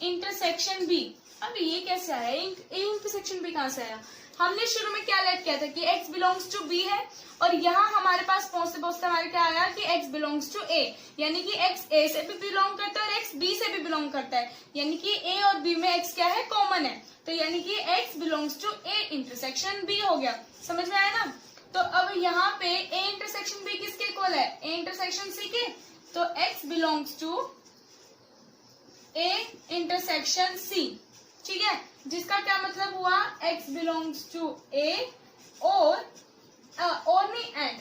[SPEAKER 1] intersection b। अब ये कैसे आया, a इंटरसेक्शन b कहां से आया, हमने शुरू में क्या लेट किया था कि x बिलोंग्स टू b है, और यहाँ हमारे पास पहुंचते पहुंचते हमारे क्या आया कि x बिलोंग्स टू a, यानी कि x a से भी बिलोंग करता है और x b से भी बिलोंग करता है, यानी कि a और b में x क्या है, कॉमन है, तो यानी कि x belongs to a intersection b हो गया, समझ में आया ना। तो अब यहाँ पे a इंटरसेक्शन b किसके इक्वल है, a इंटरसेक्शन c के, तो x belongs to a intersection c, ठीक है, जिसका क्या मतलब हुआ, x बिलोंग्स टू a और नहीं and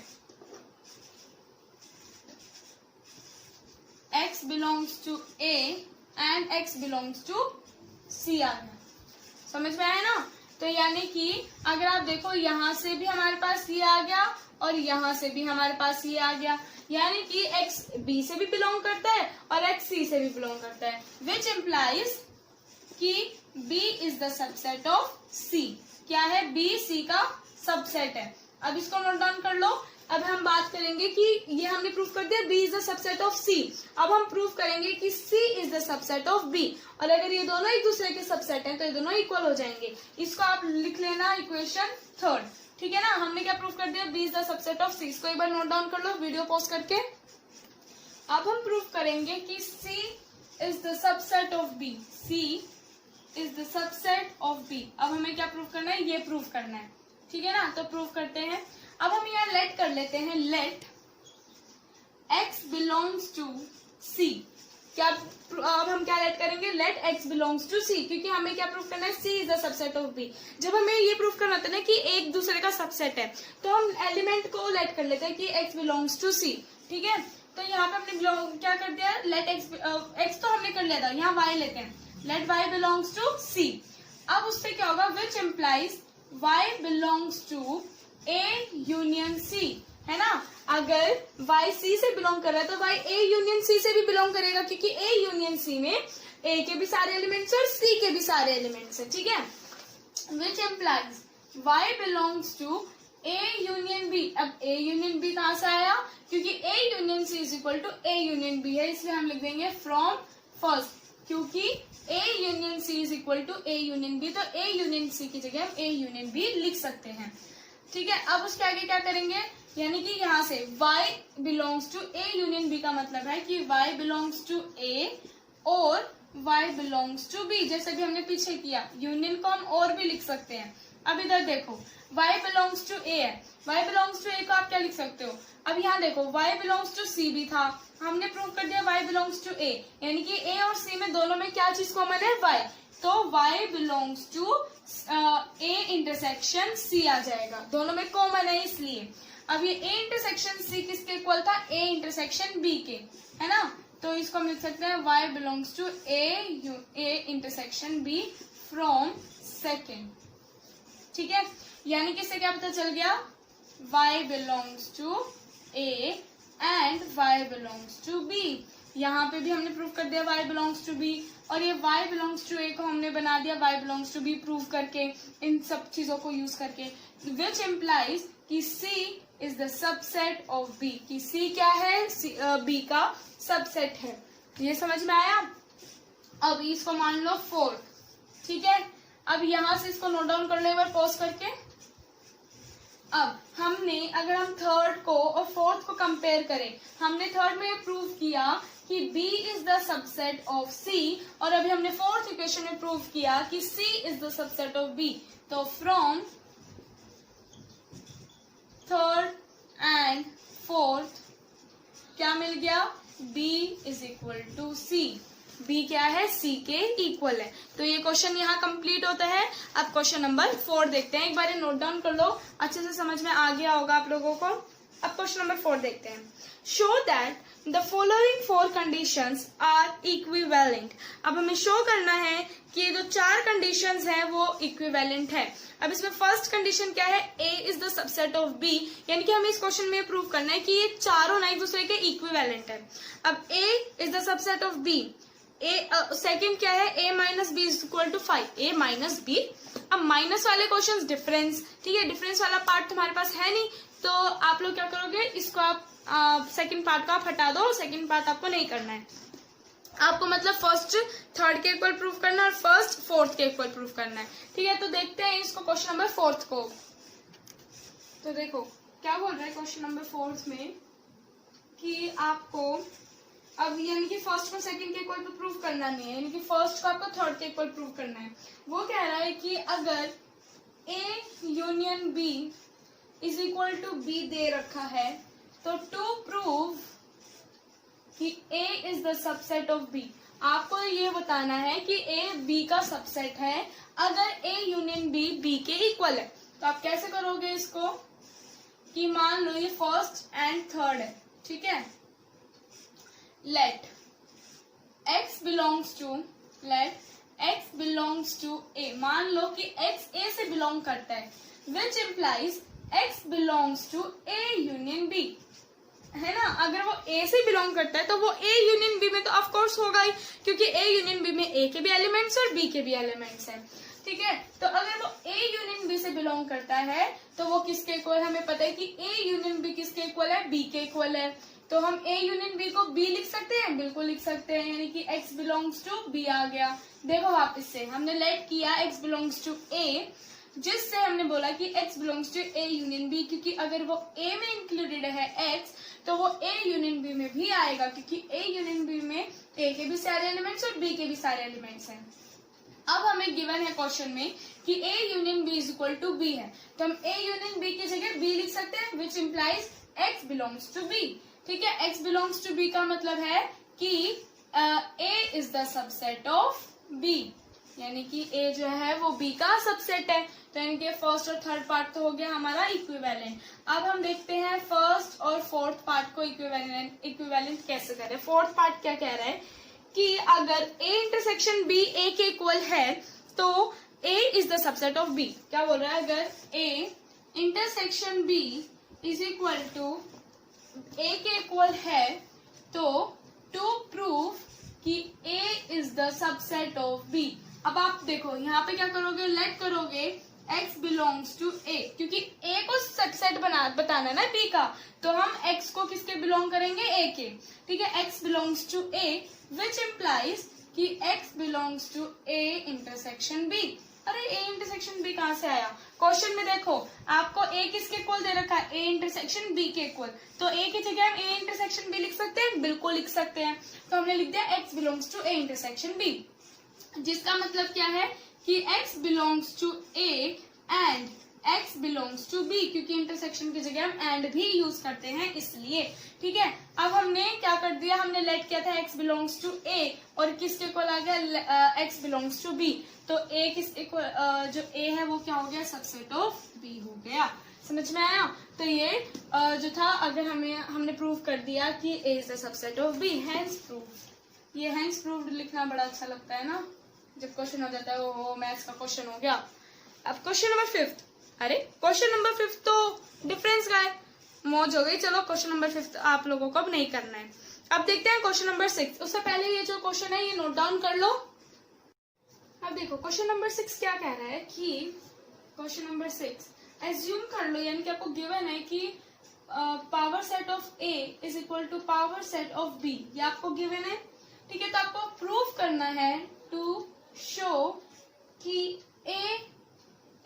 [SPEAKER 1] x belongs to a and x belongs to c आ गया, समझ में आया ना। तो यानी कि अगर आप देखो यहाँ से भी हमारे पास ये आ गया और यहाँ से भी हमारे पास ये आ गया, यानी कि x b से भी बिलोंग करता है और x c से भी बिलोंग करता है, विच इम्प्लाइज कि b is the subset of c। क्या है, b c का सबसेट है। अब इसको नोट डाउन कर लो। अब हम बात करेंगे कि ये हमने प्रूफ कर दिया b is the subset of c, अब हम प्रूफ करेंगे कि c is the subset of b, और अगर ये दोनों एक दूसरे के सबसेट हैं तो ये दोनों इक्वल हो जाएंगे। इसको आप लिख लेना इक्वेशन थर्ड, ठीक है ना। हमने क्या प्रूफ कर दिया, b is the subset of c, इसको एक बार नोट डाउन कर लो वीडियो पॉज करके। अब हम प्रूफ करेंगे कि c is the subset of b, c is the subset of b। अब हमें क्या प्रूफ करना है, ये प्रूफ करना है, ठीक है ना। तो प्रूफ करते हैं। अब हम यहाँ लेट कर लेते हैं, let x belongs to c। क्या अब हम क्या लेट करेंगे, let x belongs to c, क्योंकि हमें क्या प्रूफ करना है, c is the subset of b। जब हमें ये प्रूफ करना था ना कि एक दूसरे का सबसेट है, तो हम एलिमेंट को लेट कर लेते हैं कि x बिलोंग्स टू c, ठीक है। तो यहाँ पे हमने क्या कर दिया, लेट x तो हमने कर लिया था, यहाँ y लेते हैं, let y belongs to c। अब उससे क्या होगा, which implies y belongs to a union c, है ना। अगर y c से बिलोंग कर रहा है तो y a यूनियन c से भी बिलोंग करेगा, क्योंकि a यूनियन c में a के भी सारे एलिमेंट्स और c के भी सारे एलिमेंट्स है, ठीक है। Which implies y belongs to a union b। अब a यूनियन b कहां से आया, क्योंकि a union c is equal to a union b है, इसलिए हम लिख देंगे फ्रॉम फर्स्ट, क्योंकि a union c is equal to a union b, तो a यूनियन c की जगह हम a यूनियन b लिख सकते हैं, ठीक है। अब उसके आगे क्या करेंगे, यानी कि यहाँ से y belongs to a union b का मतलब है कि y बिलोंग्स टू a और y बिलोंग्स टू b, जैसे कि हमने पीछे किया। यूनियन को हम और भी लिख सकते हैं। अब इधर देखो y बिलोंग्स टू a है, y बिलोंग्स टू a को आप क्या लिख सकते हो? अब यहाँ देखो y बिलोंग्स टू c भी था, हमने प्रूव कर दिया y बिलोंग्स टू a, यानी कि a और c में दोनों में क्या चीज कॉमन है? y। तो y belongs to a intersection c आ जाएगा, दोनों में कॉमन है इसलिए। अब ये a इंटरसेक्शन c किसके इक्वल था? a इंटरसेक्शन b के, है ना? तो इसको हम लिख सकते हैं y belongs to a intersection b from second. ठीक है, यानी कि इससे क्या पता चल गया? y belongs to a and y belongs to b। यहाँ पे भी हमने प्रूव कर दिया y बिलोंग्स टू b, और ये y बिलोंग्स टू a को हमने बना दिया y belongs to b prove करके, इन सब चीजों को यूज करके, विच इम्प्लाइज कि c is the subset of b, कि c क्या है? b का सबसेट है। ये समझ में आया? अब इसको मान लो फोर्थ। ठीक है, अब यहां से इसको नोट डाउन कर लो एक बार पॉज करके। अब हमने, अगर हम थर्ड को और फोर्थ को कंपेयर करें, हमने थर्ड में प्रूव किया कि B is the subset of C, और अभी हमने फोर्थ इक्वेशन में प्रूव किया कि C is the subset of B। तो फ्रॉम थर्ड एंड फोर्थ क्या मिल गया? B is equal to C। B क्या है? C के इक्वल है। तो ये क्वेश्चन यहाँ कंप्लीट होता है। अब क्वेश्चन नंबर 4 देखते हैं, एक बार नोट डाउन कर लो, अच्छे से समझ में आ गया होगा आप लोगों को। अब क्वेश्चन नंबर 4 देखते हैं। Show that the following 4 conditions are equivalent. अब हमें शो करना है कि ये जो 4 कंडीशंस हैं वो इक्विवेलेंट है। अब इसमें फर्स्ट कंडीशन क्या है? A is the subset of B, यानी कि हमें इस क्वेश्चन में प्रूव करना है कि ये चारों ना एक दूसरे के इक्विवेलेंट है। अब A is the subset of B, second क्या है? a minus B is equal to 5, a minus B. अब माइनस वाले क्वेश्चंस डिफरेंस, ठीक है, डिफरेंस वाला पार्ट तुम्हारे पास है नहीं, तो आप लोग क्या करोगे? इसको आप सेकंड पार्ट को आप हटा दो, सेकंड पार्ट आपको नहीं करना है। आपको मतलब फर्स्ट थर्ड के इक्वल प्रूफ करना है और फर्स्ट फोर्थ के इक्वल प्रूफ करना है। ठीक है, तो देखते हैं इसको क्वेश्चन नंबर 4 को। तो देखो क्या बोल रहा है क्वेश्चन नंबर 4 में कि आपको अब यानी कि फर्स्ट को सेकंड के इक्वल प्रूफ करना नहीं है, यानी कि फर्स्ट को आपको थर्ड के इक्वल प्रूफ करना है। वो कह रहा है कि अगर A union B is equal to B दे रखा है, तो टू प्रूव कि A is the subset of B, आपको ये बताना है कि A B का सबसेट है अगर A यूनियन B B के इक्वल है। तो आप कैसे करोगे इसको? कि मान लो ये फर्स्ट एंड थर्ड है, ठीक है, let x belongs to a, मान लो कि x a से बिलोंग करता है, which implies x belongs to a union b, है ना? अगर वो a से बिलोंग करता है तो वो a यूनियन b में तो ऑफ कोर्स होगा ही, क्योंकि a यूनियन b में a के भी एलिमेंट्स और b के भी एलिमेंट्स हैं। ठीक है, तो अगर वो a यूनियन b से बिलोंग करता है तो वो किसके इक्वल? हमें पता है कि a यूनियन b किसके इक्वल है? b के इक्वल है। तो हम a यूनियन b को b लिख सकते हैं, बिल्कुल लिख सकते हैं, यानी कि x बिलोंग्स टू b आ गया। देखो वापस से हमने लेट किया x बिलोंग्स टू a, जिससे हमने बोला कि x belongs to a union b, क्योंकि अगर वो a में इंक्लूडेड है x तो वो a यूनियन b में भी आएगा, क्योंकि a यूनियन b में a के भी सारे एलिमेंट्स और b के भी सारे एलिमेंट्स हैं। अब हमें गिवन है क्वेश्चन में कि a union b is equal to b है, तो हम a यूनियन b की जगह b लिख सकते हैं, which implies x belongs to b। ठीक है, x बिलोंग्स टू b का मतलब है कि a is the subset of b, यानी कि a जो है वो b का सबसेट है। तो यानी कि फर्स्ट और थर्ड पार्ट तो हो गया हमारा इक्विवेलेंट। अब हम देखते हैं फर्स्ट और फोर्थ पार्ट को इक्विवेलेंट कैसे करें। फोर्थ पार्ट क्या कह रहा है कि अगर a इंटरसेक्शन b a के इक्वल है तो a is the subset of b। क्या बोल रहा है? अगर a intersection b is equal to a के इक्वल है तो टू प्रूव कि a is the subset of b। अब आप देखो यहाँ पे क्या करोगे? लेट करोगे x बिलोंग्स टू a, क्योंकि a को सबसेट बताना है ना b का, तो हम x को किसके बिलोंग करेंगे? a के। ठीक है, x belongs to a, which implies कि x belongs to a intersection b। अरे a इंटरसेक्शन b कहाँ से आया? क्वेश्चन में देखो आपको ए किसके इक्वल दे रखा है, ए इंटरसेक्शन बी के इक्वल, तो ए की जगह हम ए इंटरसेक्शन बी लिख सकते हैं, बिल्कुल लिख सकते हैं। तो हमने लिख दिया x belongs to A intersection B, जिसका मतलब क्या है कि x belongs to A and x belongs to B, क्योंकि इंटरसेक्शन की जगह हम एंड भी यूज करते हैं इसलिए। ठीक है, अब हमने क्या कर दिया, हमने लेट किया था एक्स बिलोंग्स टू ए और किसके इक्वल आ गया, एक्स बिलोंग्स टू बी, तो ए किस इक्वल, जो ए है वो क्या हो गया, सबसेट ऑफ बी हो गया। समझ में आया? तो ये जो था, अगर हमने प्रूव कर दिया कि A is the subset of B, hence proved. ये हैंस प्रूव्ड लिखना बड़ा अच्छा लगता है ना, जब क्वेश्चन हो जाता है वो मैथ्स का क्वेश्चन हो गया। अब क्वेश्चन नंबर 5, अरे क्वेश्चन नंबर 5 तो डिफरेंस का है, मौज हो गई। चलो क्वेश्चन नंबर 5 आप लोगों को अब नहीं करना है। अब देखते हैं क्वेश्चन नंबर 6। उससे पहले ये जो क्वेश्चन है ये नोट डाउन कर लो। अब देखो क्वेश्चन नंबर 6 क्या कह रहा है कि क्वेश्चन नंबर 6 एज्यूम कर लो, यानी कि आपको गिवन है कि power set of A is equal to power set of B, ये आपको गिवन है। ठीक है, तो आपको प्रूव करना है टू शो कि A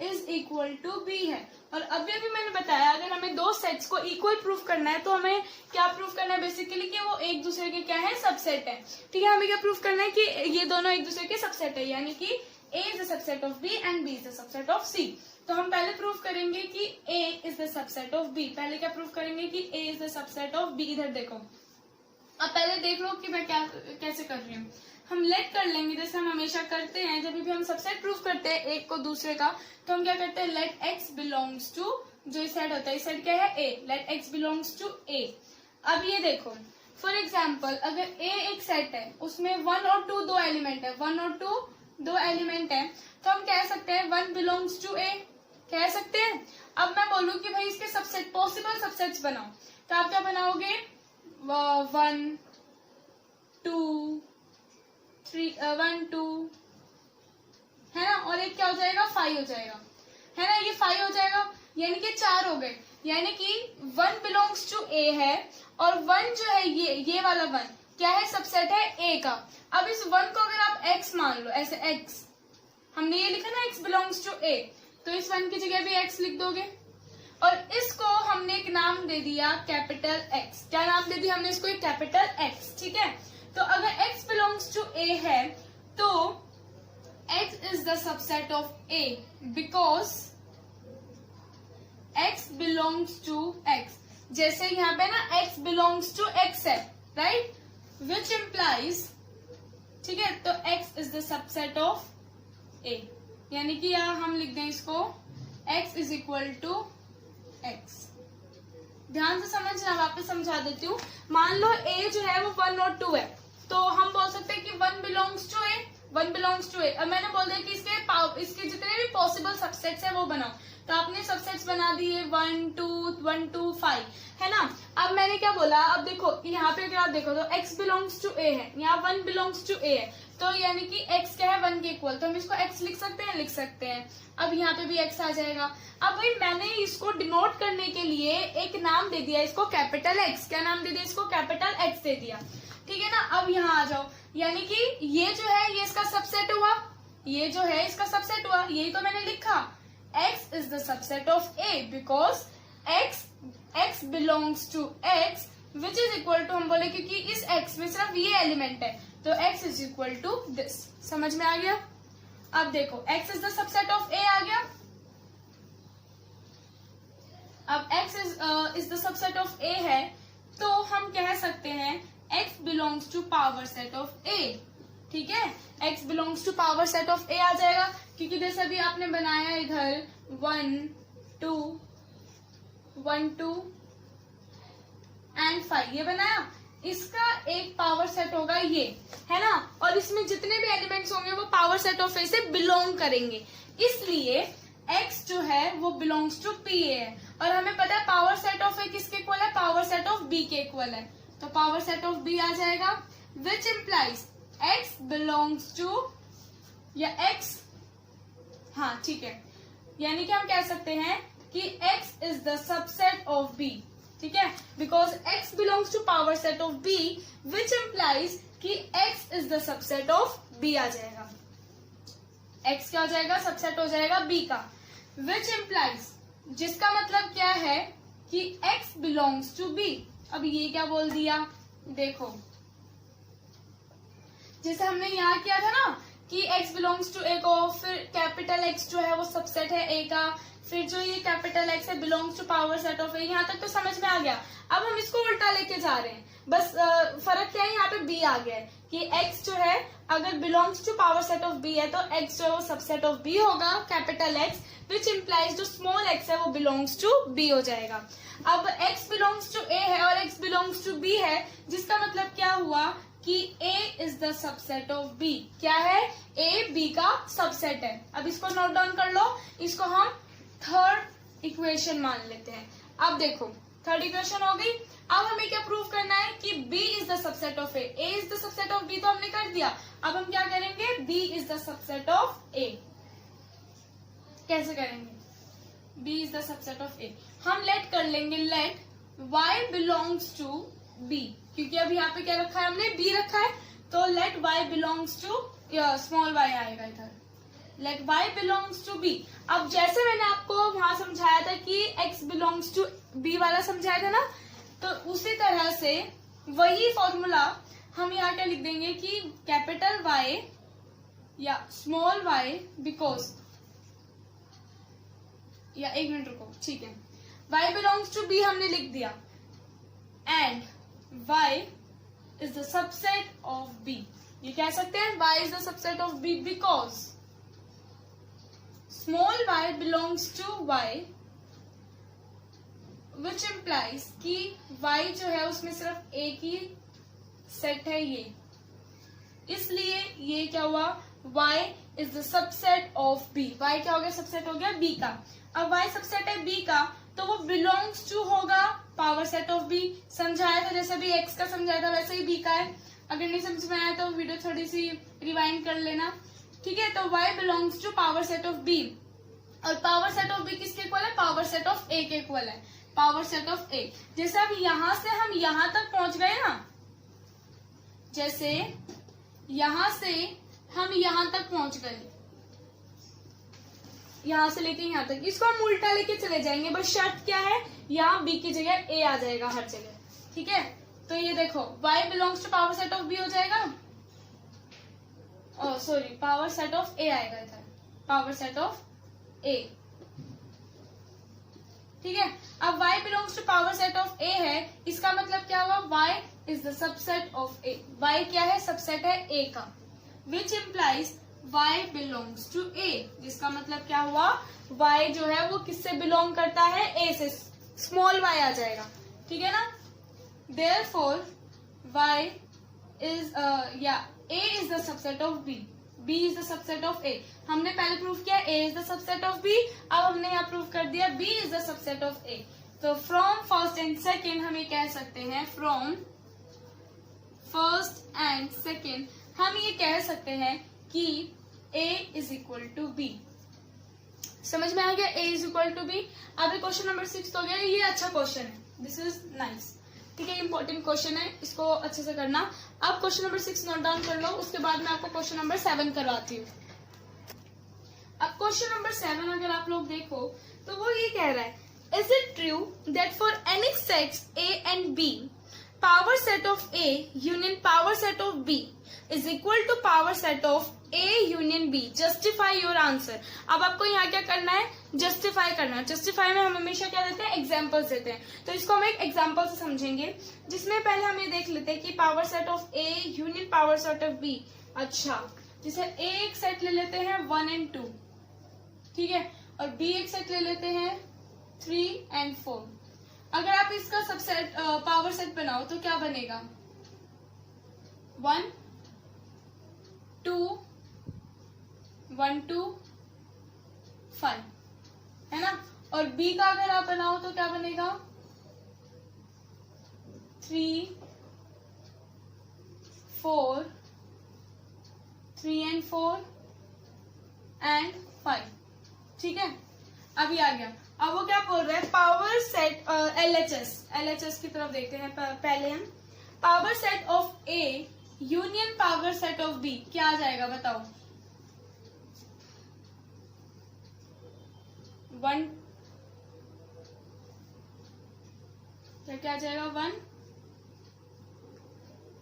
[SPEAKER 1] is equal to be है। और अभी अभी मैंने बताया अगर हमें दो सेट्स को इक्वल प्रूफ करना है तो हमें क्या प्रूफ करना है, बेसिकली कि वो एक दूसरे के क्या है, सबसेट है। ठीक है, हमें क्या प्रूफ करना है कि ये दोनों एक दूसरे के सबसेट है, यानी कि A is the subset of B and B is the subset of C. तो हम पहले प्रूफ करेंगे कि A is the subset of B. पहले क्या प्रूफ करेंगे कि A is the subset of B. इधर देखो, अब पहले देख लो कि मैं क्या कैसे कर रही हूँ। हम लेट कर लेंगे, जैसे हम हमेशा करते हैं जब भी हम सबसेट प्रूफ करते हैं एक को दूसरे का, तो हम क्या करते हैं, लेट एक्स बिलोंग्स टू, जो इस साइड होता है, इस साइड क्या है, ए, late x belongs to A. अब ये देखो फॉर एग्जाम्पल अगर ए एक सेट है, उसमें 1 और 2 दो एलिमेंट है, 1 और 2 दो एलिमेंट है, तो हम कह सकते हैं 1 बिलोंग्स टू ए, कह सकते हैं। अब मैं बोलूँ कि भाई इसके सबसेट, पॉसिबल सबसेट्स बनाओ, तो आप क्या बनाओगे, 1 2 3 1 2 है ना, और एक क्या हो जाएगा, 5 हो जाएगा, है ना, ये 5 हो जाएगा, यानी कि 4 हो गए। यानी कि 1 बिलोंग्स टू ए है और 1 जो है ये वाला 1 क्या है, सबसेट है ए का। अब इस 1 को अगर आप x मान लो, ऐसे x, हमने ये लिखा ना x बिलोंग्स टू ए, तो इस 1 की जगह भी x लिख दोगे और इसको हमने एक नाम दे दिया कैपिटल X। क्या नाम दे दिया हमने इसको, एक कैपिटल X। ठीक है, तो अगर x बिलोंग्स टू a है तो x is the subset of a because x belongs to x। जैसे यहाँ पे ना x बिलोंग्स टू x है, राइट, विच इम्प्लाइज, ठीक है, तो x is the subset of a, यानी कि यहाँ हम लिख दें इसको x is equal to x। ध्यान से समझना, वापस समझा देती हूँ। मान लो a जो है वो 1 और 2 है, तो हम बोल सकते हैं कि 1 belongs to A, 1 belongs to A. अब मैंने बोल दिया कि इसके जितने भी पॉसिबल सबसेट्स है वो बनाओ, तो आपने सबसेट्स बना दिए 1 2 5, है ना। अब मैंने क्या बोला, अब देखो यहाँ पे अगर आप देखो तो x बिलोंग्स टू ए है, यहाँ 1 बिलोंग्स टू ए है, तो यानी कि x क्या है, 1 के इक्वल, तो हम इसको x लिख सकते हैं, लिख सकते हैं। अब यहाँ पे भी x आ जाएगा। अब भाई मैंने इसको डिनोट करने के लिए एक नाम दे दिया इसको कैपिटल X। क्या नाम दे दिया इसको, कैपिटल X दे दिया। ठीक है ना, अब यहाँ आ जाओ, यानी कि ये जो है ये इसका सबसेट हुआ, ये जो है इसका सबसेट हुआ, यही तो मैंने लिखा, x is the subset of a because x belongs to x which is equal to, हम बोले क्योंकि इस x में सिर्फ ये एलिमेंट है, तो x is equal to this. समझ में आ गया? अब देखो x is the subset of a आ गया। अब x is the subset of a है, तो हम कह सकते हैं x belongs to power set of a। ठीक है, x belongs to power set of a आ जाएगा, क्योंकि जैसे अभी आपने बनाया इधर 1 2 एंड 5, ये बनाया, इसका एक पावर सेट होगा ये, है ना, और इसमें जितने भी एलिमेंट्स होंगे वो पावर सेट ऑफ ए से बिलोंग करेंगे, इसलिए x जो है वो बिलोंग्स टू p है। और हमें पता है पावर सेट ऑफ ए किसके इक्वल है, पावर सेट ऑफ b के इक्वल है, तो पावर सेट ऑफ b आ जाएगा, which implies x belongs to, या x, हाँ ठीक है, यानी कि हम कह सकते हैं कि x is the subset of b। ठीक है, because x belongs to power set of b which implies कि x is the subset of b आ जाएगा। x क्या हो जाएगा, सबसेट हो जाएगा b का। विच इम्प्लाइज, जिसका मतलब क्या है कि x बिलोंग्स टू b। अब ये क्या बोल दिया, देखो जैसे हमने यहाँ किया था ना कि x बिलोंग्स टू a को, फिर कैपिटल X जो है वो सबसेट है a का, फिर जो ये कैपिटल X है belongs to power set of a। यहाँ तक तो समझ में आ गया। अब हम इसको उल्टा लेके जा रहे हैं, बस फर्क क्या है, यहाँ पे b आ गया है कि x जो है अगर belongs to power set of b है तो x जो है वो सबसेट ऑफ b होगा, कैपिटल X, विच इम्प्लाइज जो स्मॉल x है वो बिलोंग्स टू b हो जाएगा। अब x बिलोंग्स टू a है और x बिलोंग्स टू b है, जिसका मतलब क्या हुआ कि a is the subset of b। क्या है, a b का सबसेट है। अब इसको नोट डाउन कर लो, इसको हम थर्ड इक्वेशन मान लेते हैं। अब देखो थर्ड इक्वेशन हो गई। अब हमें क्या प्रूव करना है कि b is the subset of a is the subset of b, तो हमने कर दिया। अब हम क्या करेंगे, b is the subset of a। कैसे करेंगे, b is the subset of a, हम लेट कर लेंगे, let y belongs to b, क्योंकि अब यहाँ पे क्या रखा है हमने, b रखा है, तो let y belongs to, small y आएगा इधर, let y belongs to b। अब जैसे मैंने आपको वहां समझाया था कि x बिलोंग्स टू b वाला समझाया था ना, तो उसी तरह से वही फॉर्मूला हम यहाँ क्या लिख देंगे कि कैपिटल Y या स्मॉल y बिकॉज, या एक मिनट रुको, ठीक है, y बिलोंग्स टू b हमने लिख दिया and y is the subset of b। ये कह सकते हैं y is the subset of b because small y belongs to y, which implies कि y जो है उसमें सिर्फ एक ही सेट है ये, इसलिए ये क्या हुआ, y is the subset of b। y क्या हो गया, सबसेट हो गया b का। अब y सबसेट है b का तो वो बिलोंग्स टू होगा पावर सेट ऑफ b। समझाया था जैसे भी x का समझाया था वैसे ही b का है। अगर नहीं समझ में आया तो वीडियो थोड़ी सी रिवाइंड कर लेना, ठीक है। तो y belongs to power set of b, और पावर सेट ऑफ b किसके इक्वल है, पावर सेट ऑफ a के इक्वल है, पावर सेट ऑफ a। जैसे अब यहां से हम यहां तक पहुंच गए ना, जैसे यहां से हम यहां तक पहुंच गए, यहां से लेके यहां तक, इसको हम उल्टा लेके चले जाएंगे, बस शर्त क्या है, यहाँ b की जगह a आ जाएगा हर जगह, ठीक है। तो ये देखो y belongs to power set of b हो जाएगा, sorry power set of a आएगा इधर, पावर सेट ऑफ a, ठीक है। अब y belongs to power set of a है, इसका मतलब क्या हुआ, y is the subset of a। y क्या है, सबसेट है a का, which implies y belongs to a, जिसका मतलब क्या हुआ, y जो है वो किससे बिलोंग करता है, a से, स्मॉल y आ जाएगा, ठीक है ना। देयरफॉर y इज या a is the subset of b, b is the subset of a। हमने पहले प्रूव किया a is the subset of b, अब हमने यहाँ प्रूव कर दिया b is the subset of a। तो फ्रॉम फर्स्ट एंड सेकेंड हम ये कह सकते हैं, फ्रॉम फर्स्ट एंड सेकेंड हम ये कह सकते हैं कि a is equal to b। समझ में आ गया, a is equal to b। अब क्वेश्चन नंबर 6 हो गया, ये अच्छा क्वेश्चन है, दिस इज नाइस, ठीक है, इंपॉर्टेंट क्वेश्चन है, इसको अच्छे से करना। अब क्वेश्चन नंबर 6 नोट डाउन कर लो, उसके बाद मैं आपको क्वेश्चन नंबर 7 करवाती हूँ। अब क्वेश्चन नंबर 7 अगर आप लोग देखो तो वो ये कह रहा है, is it true that for any sets a and b, power set of a union power set of b is equal to power set of a union b, justify your answer. अब आपको यहाँ क्या करना है, जस्टिफाई करना है। जस्टिफाई में हम हमेशा क्या देते हैं, एग्जाम्पल्स देते हैं, तो इसको हम एक एग्जाम्पल से समझेंगे, जिसमें पहले हम ये देख लेते हैं कि power set of a union power set of b। अच्छा, जैसे a एक सेट ले लेते हैं 1 एंड 2, ठीक है, और b एक सेट ले लेते हैं 3 एंड 4। अगर आप इसका सबसेट पावर सेट बनाओ तो क्या बनेगा, 1 2 1 2 5, है ना। और b का अगर आप बनाओ तो क्या बनेगा, 3 4 3 एंड 4 एंड 5, ठीक है। अभी आ गया। अब वो क्या बोल रहा है, पावर सेट एलएचएस की तरफ देखते हैं पहले हम। Power set of A union power set of B क्या आ जाएगा बताओ, 1 क्या आ जाएगा 1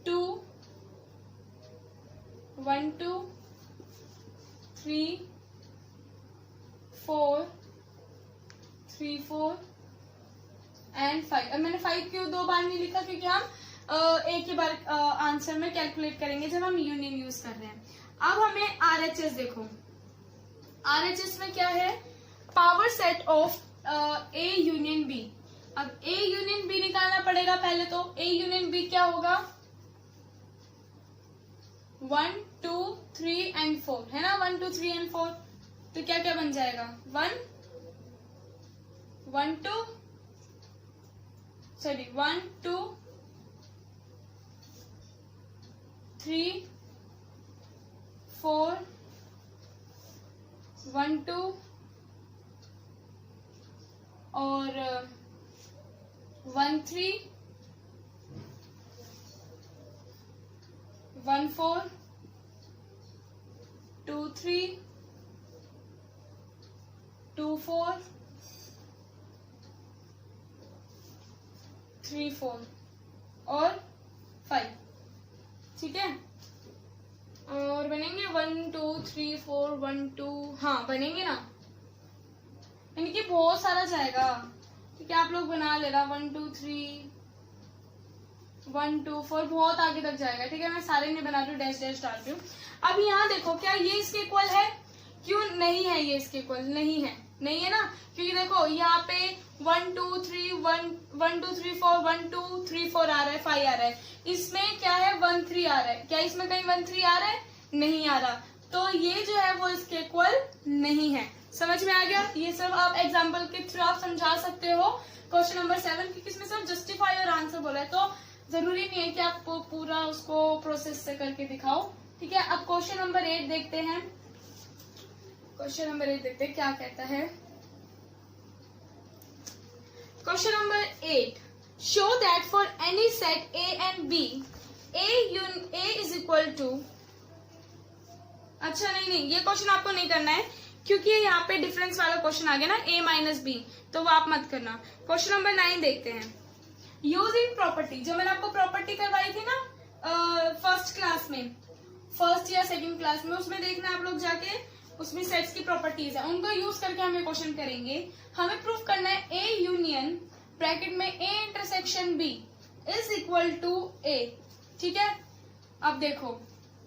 [SPEAKER 1] 2 1 2 3 4 3 4 एंड 5। अब मैंने 5 क्यों 2 बार नहीं लिखा, क्योंकि हम एक ही बार आंसर में कैलकुलेट करेंगे जब हम यूनियन यूज कर रहे हैं। अब हमें आरएचएस देखो, आरएचएस में क्या है, power set of A union B. अब ए यूनियन बी निकालना पड़ेगा पहले, तो ए यूनियन बी क्या होगा 1 2 3 एंड 4 है ना, 1 2 3 एंड 4। तो क्या क्या बन जाएगा 1 1 2 3 4 1 2 और 1 3 1 4 2 3 2 4 3 4 और 5। ठीक है, और बनेंगे 1 2 3 4 1 2, हाँ बनेंगे ना, यानी कि बहुत सारा जाएगा। ठीक है, आप लोग बना लेना 1 2 3 1 2 4, बहुत आगे तक जाएगा। ठीक है, मैं सारे नहीं बना रही हूँ, डैश डैश डाल रही हूँ। अब यहाँ देखो, क्या ये इसके इक्वल है? क्यों नहीं है, ये इसके इक्वल नहीं है, नहीं है ना, क्योंकि देखो यहाँ पे 1 2 3 1 2 3 4 1 2 3 4 आ रहा है, 5 आ रहा है। इसमें क्या है 1 3 आ रहा है, क्या इसमें कहीं 1 3 आ रहा है? नहीं आ रहा, तो ये जो है वो इसके इक्वल नहीं है। समझ में आ गया? ये सब आप एग्जाम्पल के थ्रू आप समझा सकते हो क्वेश्चन नंबर 7, क्योंकि इसमें सब जस्टिफाई और आंसर बोला है, तो जरूरी नहीं है कि आपको पूरा उसको प्रोसेस से करके दिखाओ। ठीक है, अब क्वेश्चन नंबर 8 देखते हैं। क्वेश्चन नंबर 8 देखते हैं क्या कहता है। Question number 8, show that for any set A and B A is equal to, अच्छा नहीं, ये क्वेश्चन आपको नहीं करना है, क्योंकि यहाँ पे डिफरेंस वाला क्वेश्चन आ गया ना, a माइनस बी, तो वो आप मत करना। क्वेश्चन नंबर 9 देखते हैं। यूजिंग प्रॉपर्टी, जो मैंने आपको प्रॉपर्टी करवाई थी ना फर्स्ट क्लास में, फर्स्ट या सेकंड क्लास में, उसमें देखना आप लोग जाके, उसमें सेट्स की प्रॉपर्टीज है, उनको यूज करके हमें क्वेश्चन करेंगे। हमें प्रूफ करना है ए यूनियन ब्रैकेट में A intersection B is equal to A. ठीक है, अब देखो,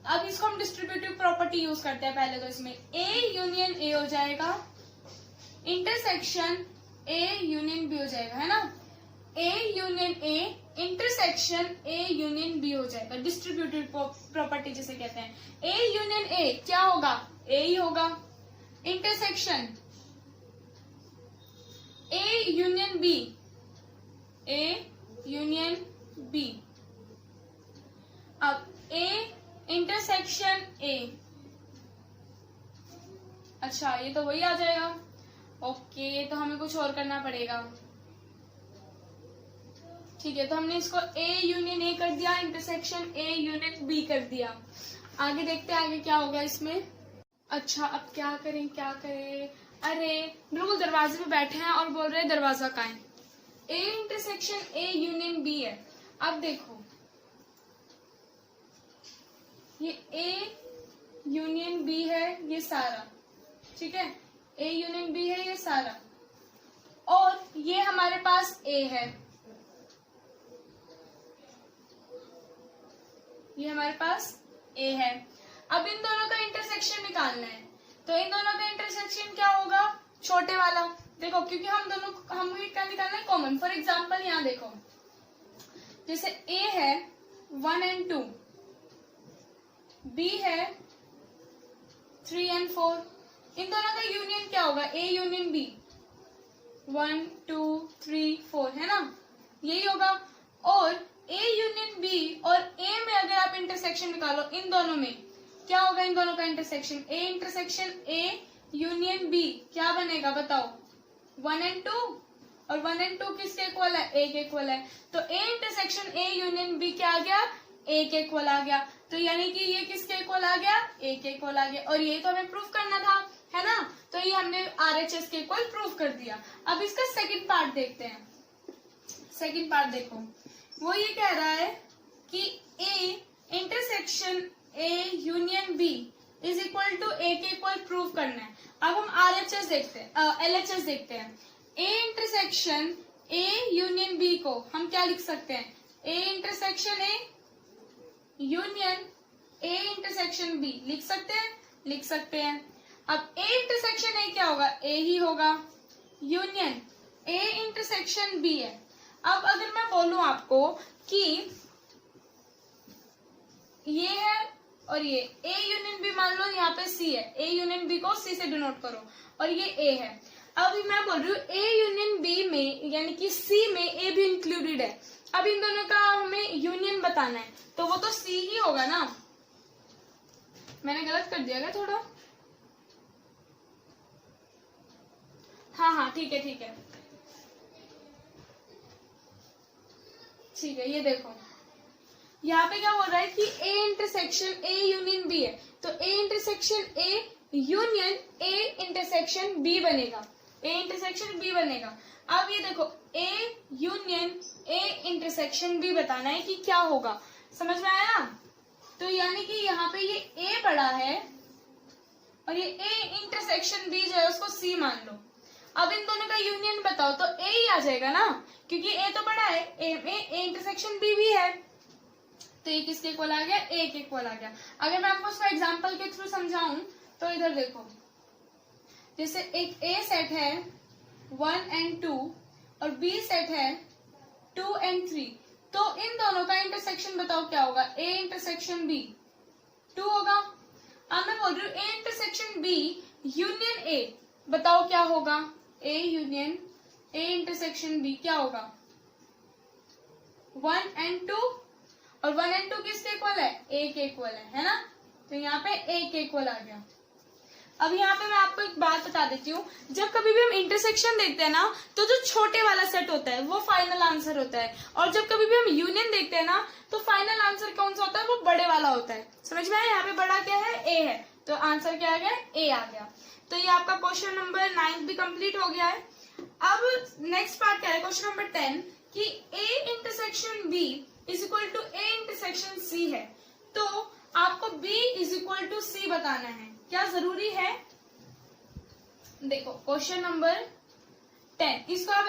[SPEAKER 1] अब इसको हम डिस्ट्रीब्यूटिव प्रॉपर्टी यूज करते हैं पहले, तो इसमें ए यूनियन ए हो जाएगा, इंटरसेक्शन ए यूनियन बी हो जाएगा, है ना, A union A intersection A union B हो जाएगा, डिस्ट्रीब्यूटिव प्रॉपर्टी जिसे कहते हैं। ए यूनियन ए क्या होगा, ए ही होगा, intersection A union B, A union B, अब ए इंटरसेक्शन ए, अच्छा ये तो वही आ जाएगा। ओके, तो हमें कुछ और करना पड़ेगा। ठीक है, तो हमने इसको ए यूनियन ए कर दिया, इंटरसेक्शन ए यूनियन बी कर दिया। आगे देखते हैं आगे क्या होगा इसमें। अच्छा, अब क्या करें क्या करें, अरे बिल्कुल दरवाजे पे बैठे हैं और बोल रहे हैं दरवाजा कहाँ है। A intersection A union B है। अब देखो, ये ए यूनियन बी है, ये सारा, ठीक है, ए यूनियन बी है ये सारा, और ये हमारे पास ए है, ये हमारे पास ए है। अब इन दोनों का इंटरसेक्शन निकालना है, तो इन दोनों का इंटरसेक्शन क्या होगा, छोटे वाला। देखो, क्योंकि हमें क्या निकालना है, कॉमन। फॉर एग्जाम्पल यहाँ देखो, जैसे ए है 1 and 2, बी है 3 and 4, इन दोनों का यूनियन क्या होगा, ए यूनियन बी, 1 2 3 4, है ना, यही होगा। और ए यूनियन बी और ए में अगर आप इंटरसेक्शन निकालो, इन दोनों में क्या होगा, इन दोनों का intersection, A intersection A union B क्या बनेगा बताओ, 1 and 2, और 1 and 2 किसके इक्वल है, ए के इक्वल है। तो A intersection A union B क्या आ गया, ए के इक्वल आ गया। तो यानी कि ये किसके इक्वल आ गया, ए के इक्वल आ गया। और ये तो हमें प्रूफ करना था, है ना। तो ये हमने RHS के इक्वल प्रूव कर दिया। अब इसका सेकंड पार्ट देखते हैं। सेकंड पार्ट देखो, वो ये कह रहा है कि A intersection A union B is equal to A के इक्वल प्रूव करना है। अब हम RHS देखते हैं, LHS देखते हैं। A intersection A union B को हम क्या लिख सकते हैं? A intersection A union A intersection B लिख सकते हैं, लिख सकते हैं। अब A इंटरसेक्शन A क्या होगा? A ही होगा। यूनियन A इंटरसेक्शन B है। अब अगर मैं बोलूं आपको कि ये है और ये A यूनियन B, मान लो यहाँ पे C है, A यूनियन B को C से डिनोट करो, और ये A है। अब मैं बोल रही हूँ A यूनियन B में यानी कि C में A भी इंक्लूडेड है। अब इन दोनों का हमें यूनियन बताना है, तो वो तो C ही होगा ना। मैंने गलत कर दिया क्या थोड़ा? हाँ ठीक है ठीक है ठीक है। ये देखो यहाँ पे क्या बोल रहा है कि A intersection A union B है, तो A intersection A union A intersection B बनेगा, A इंटरसेक्शन B बनेगा। अब ये देखो A union A intersection B बताना है कि क्या होगा, समझ में आया ना। तो यानी कि यहाँ पे ये A बड़ा है और ये A इंटरसेक्शन B जो है उसको C मान लो। अब इन दोनों का यूनियन बताओ तो A ही आ जाएगा ना, क्योंकि A तो बड़ा है, A में A इंटरसेक्शन B भी है, तो ये किसके इक्वल आ गया? A के इक्वल आ गया। अगर मैं आपको उसको एग्जांपल के थ्रू समझाऊं तो इधर देखो, जैसे एक A सेट है 1 and 2 और B सेट है 2 and 3, तो इन दोनों का इंटरसेक्शन बताओ क्या होगा? A इंटरसेक्शन B 2 होगा। अब मैं बोल रही हूँ A intersection B union A बताओ क्या होगा? A union A intersection B क्या होगा? 1 and 2, और 1 and 2 किसके इक्वल है? A के इक्वल है ना। तो यहाँ पे A के इक्वल आ गया। अब यहाँ पे मैं आपको एक बात बता देती हूँ, जब कभी भी हम इंटरसेक्शन देखते हैं ना, तो जो छोटे वाला सेट होता है वो फाइनल आंसर होता है, और जब कभी भी हम यूनियन देखते हैं ना, तो फाइनल आंसर कौन सा होता है? वो बड़े वाला होता है। समझ में आया? यहाँ पे बड़ा क्या है? A है, तो आंसर क्या आ गया? A आ गया। तो ये आपका क्वेश्चन नंबर 9 भी कंप्लीट हो गया है। अब नेक्स्ट पार्ट क्या है? क्वेश्चन नंबर 10 कि A intersection B is equal to A intersection C है, तो आपको B is equal to C बताना है। क्या जरूरी है? देखो क्वेश्चन नंबर 10, इसको आप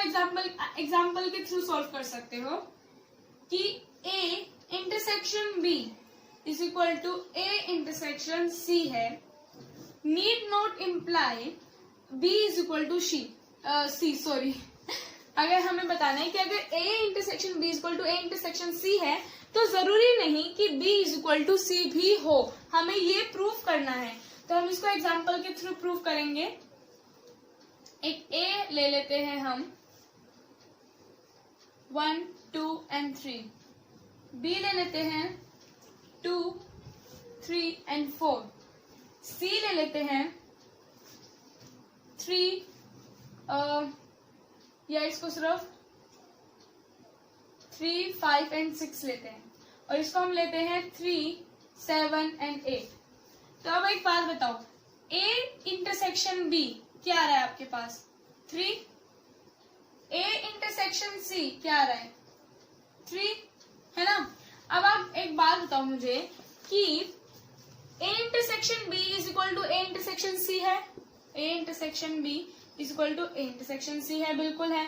[SPEAKER 1] एग्जाम्पल के थ्रू सॉल्व कर सकते हो कि A intersection B is equal to A intersection C है, need not imply B is equal to C sorry. अगर हमें बताना है कि अगर A intersection B is equal to A intersection C है, तो जरूरी नहीं कि B is equal to C भी हो, हमें ये प्रूव करना है। तो हम इसको एग्जाम्पल के थ्रू प्रूव करेंगे। एक A ले लेते हैं हम 1, 2 and 3, B ले लेते हैं 2, 3 and 4, C ले लेते हैं 3 या इसको सिर्फ 3, 5 and 6 लेते हैं, और इसको हम लेते हैं 3, 7 and 8। तो अब एक बात बताओ, A इंटरसेक्शन B क्या आ रहा है आपके पास? 3। A इंटरसेक्शन C क्या आ रहा है? 3, है ना। अब आप एक बात बताओ मुझे कि A intersection B is equal to A intersection C है? A intersection B is equal to A intersection C है, बिल्कुल है।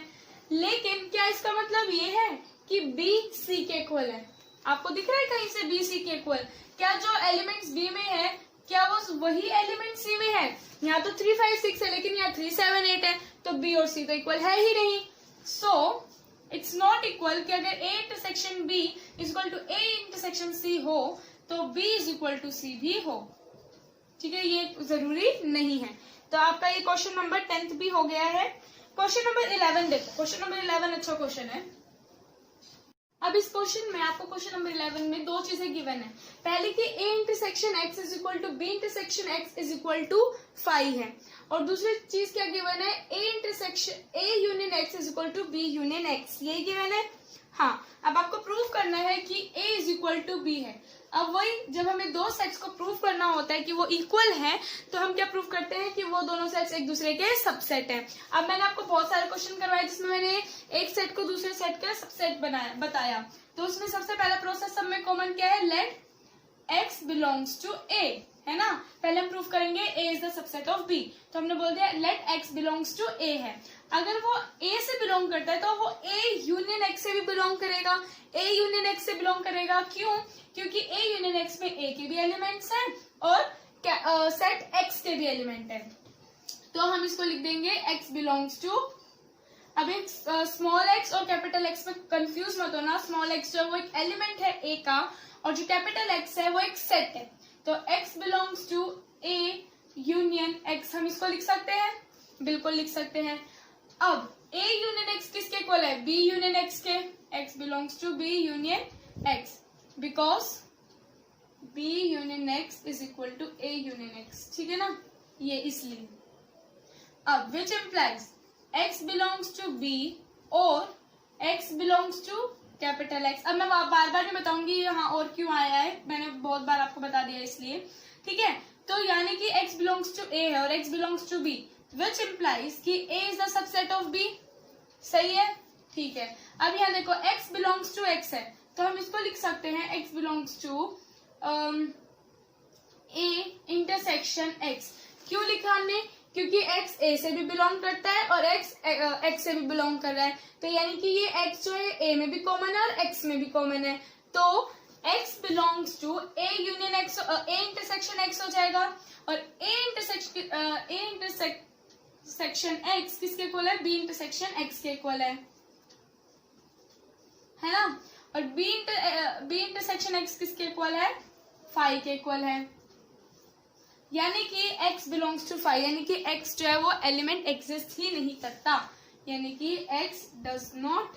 [SPEAKER 1] लेकिन क्या इसका मतलब ये है कि B C के इक्वल है? आपको दिख रहा है कहीं से B C के इक्वल? क्या जो एलिमेंट्स B में है क्या वो वही एलिमेंट C में है? यहाँ तो 3, 5, 6 है, लेकिन यहाँ 3, 7, 8 है, तो B और C तो इक्वल है ही नहीं। सो इट्स नॉट इक्वल कि अगर A intersection B is equal to A intersection C हो तो B is equal to C भी हो। ठीक है, ये जरूरी नहीं है। तो आपका ये क्वेश्चन नंबर 10 भी हो गया है। क्वेश्चन नंबर 11 देखो, क्वेश्चन नंबर 11 अच्छा क्वेश्चन है। अब इस क्वेश्चन में आपको क्वेश्चन नंबर 11 में दो चीजें गिवन है। पहले कि A intersection X is equal to B intersection X is equal to 5 है, और दूसरी चीज क्या गिवन है? A intersection A union X is equal to B union X, ये गिवन है। हाँ, अब आपको प्रूव करना है कि A is equal to B है। अब वही जब हमें दो सेट्स को प्रूव करना होता है कि वो इक्वल है, तो हम क्या प्रूव करते हैं कि वो दोनों सेट्स एक दूसरे के सबसेट हैं। अब मैंने आपको बहुत सारे क्वेश्चन करवाए जिसमें मैंने एक सेट को दूसरे सेट का सबसेट बताया। तो उसमें सबसे पहला प्रोसेस सब में कॉमन क्या है, let x belongs to a, है ना। पहले हम प्रूव करेंगे a is the subset of b, तो हमने बोल दिया let x belongs to a है। अगर वो a से बिलोंग करता है तो वो a यूनियन x से भी बिलोंग करेगा, a यूनियन x से बिलोंग करेगा। क्यों? क्योंकि a यूनियन x में a के भी एलिमेंट्स हैं और सेट x के भी एलिमेंट है। तो हम इसको लिख देंगे x बिलोंग्स टू, अब एक स्मॉल x और कैपिटल x में कंफ्यूज मत होना। स्मॉल x जो वो एक एलिमेंट है a का, और जो कैपिटल x है वो एक सेट है। तो x belongs to a union x, हम इसको लिख सकते हैं, बिल्कुल लिख सकते हैं। अब a यूनियन x किसके इक्वल है, b यूनियन x के, x belongs to b union x, because b union x is equal to a union x, ठीक है ना, ये इसलिए। अब which implies x belongs to b और x belongs to capital X। अब मैं बार बार नहीं बताऊंगी यहाँ और क्यों आया है, मैंने बहुत बार आपको बता दिया इसलिए, ठीक है। तो यानी कि x बिलोंग्स टू a है और x belongs to b, which implies कि a is the subset of b, सही है, ठीक है। अब यहाँ देखो x बिलोंग्स टू x है, तो हम इसको लिख सकते हैं x belongs to a intersection x। क्यों लिखा हमने, क्योंकि x a से भी बिलोंग करता है और x से भी बिलोंग कर रहा है, तो यानी कि ये x जो है a में भी कॉमन है और x में भी कॉमन है। तो x belongs to a union x, a intersection x हो जाएगा, और a इंटरसेक्शन x किसके इक्वल है, b इंटरसेक्शन x के इक्वल है ना। और b इंटरसेक्शन x किसके इक्वल है, फाई के इक्वल है। यानी कि x बिलोंग्स टू फाई, यानी कि x जो है वो एलिमेंट एग्जिस्ट ही नहीं करता, यानी कि x डज नॉट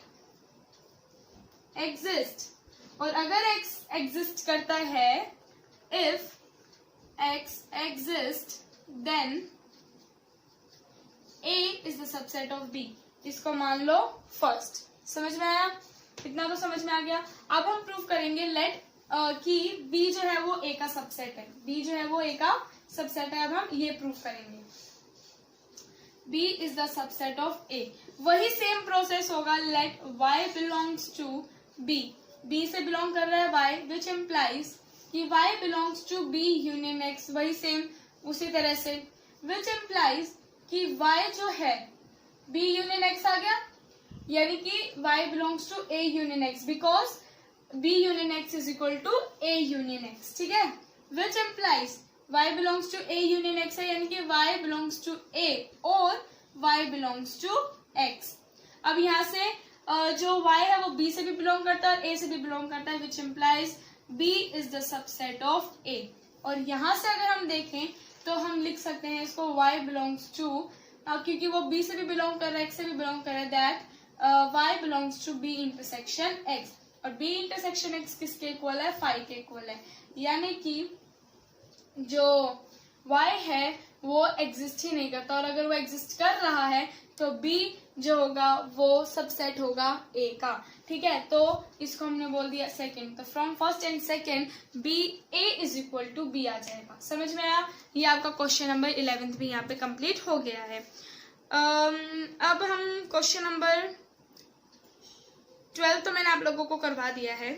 [SPEAKER 1] एग्जिस्ट। और अगर x एग्जिस्ट करता है, if x exist then a is the subset of b, इसको मान लो फर्स्ट। समझ में आया, इतना तो समझ में आ गया। अब हम प्रूव करेंगे लेट कि b जो है वो a का सबसेट है, b जो है वो a का सबसेट है। अब हम ये प्रूव करेंगे b is the subset of a। वही सेम प्रोसेस होगा, let y belongs to b, b से बिलोंग कर रहा है y, विच इम्प्लाइज कि y belongs to b union x, वही सेम उसी तरह से, विच इम्प्लाइज कि y जो है b यूनियन x आ गया, यानी कि y belongs to a union x, because b union x is equal to a union x, ठीक है। Which implies y belongs to a union x है, यानी कि y बिलोंग्स टू a और y बिलोंग्स टू x। अब यहाँ से जो y है वो b से भी बिलोंग करता है और a से भी बिलोंग करता है, which implies b is the subset of a। और यहाँ से अगर हम देखें तो हम लिख सकते हैं इसको y बिलोंग्स टू, क्योंकि वो b से भी बिलोंग कर रहा है x से भी बिलोंग कर रहा है, that y belongs to b intersection x, और b इंटरसेक्शन x किसके इक्वल है, फाई के इक्वल है। यानी कि जो y है वो एग्जिस्ट ही नहीं करता, और अगर वो एग्जिस्ट कर रहा है तो b जो होगा वो सबसेट होगा a का, ठीक है। तो इसको हमने बोल दिया सेकंड, तो from first and second b a is equal to b आ जाएगा। समझ में आया, ये आपका क्वेश्चन नंबर 11 भी यहाँ पे कंप्लीट हो गया है। अब हम क्वेश्चन नंबर 12 तो मैंने आप लोगों को करवा दिया है,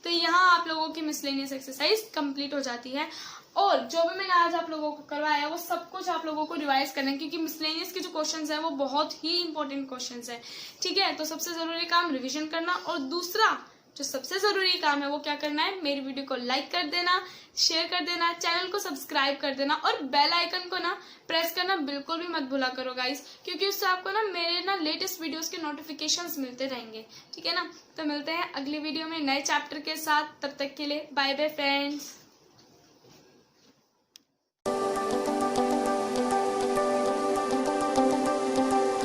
[SPEAKER 1] तो यहाँ आप लोगों की मिसलेनियस एक्सरसाइज कंप्लीट हो जाती है। और जो भी मैंने आज आप लोगों को करवाया वो सब कुछ आप लोगों को रिवाइज करना है, क्योंकि मिसलेनियस के जो क्वेश्चंस है वो बहुत ही इंपॉर्टेंट क्वेश्चंस है, ठीक है। तो सबसे जरूरी काम रिवीजन करना, और दूसरा जो सबसे जरूरी काम है वो क्या करना है, मेरी वीडियो को लाइक कर देना, शेयर कर देना, चैनल को सब्सक्राइब कर देना, और बेल आइकन को ना प्रेस करना बिल्कुल भी मत भूला करो गाइस, क्योंकि उससे आपको ना मेरे ना लेटेस्ट वीडियोस के नोटिफिकेशंस मिलते रहेंगे, ठीक है ना। तो मिलते हैं अगली वीडियो में नए चैप्टर के साथ, तब तक के लिए बाय बाय फ्रेंड्स।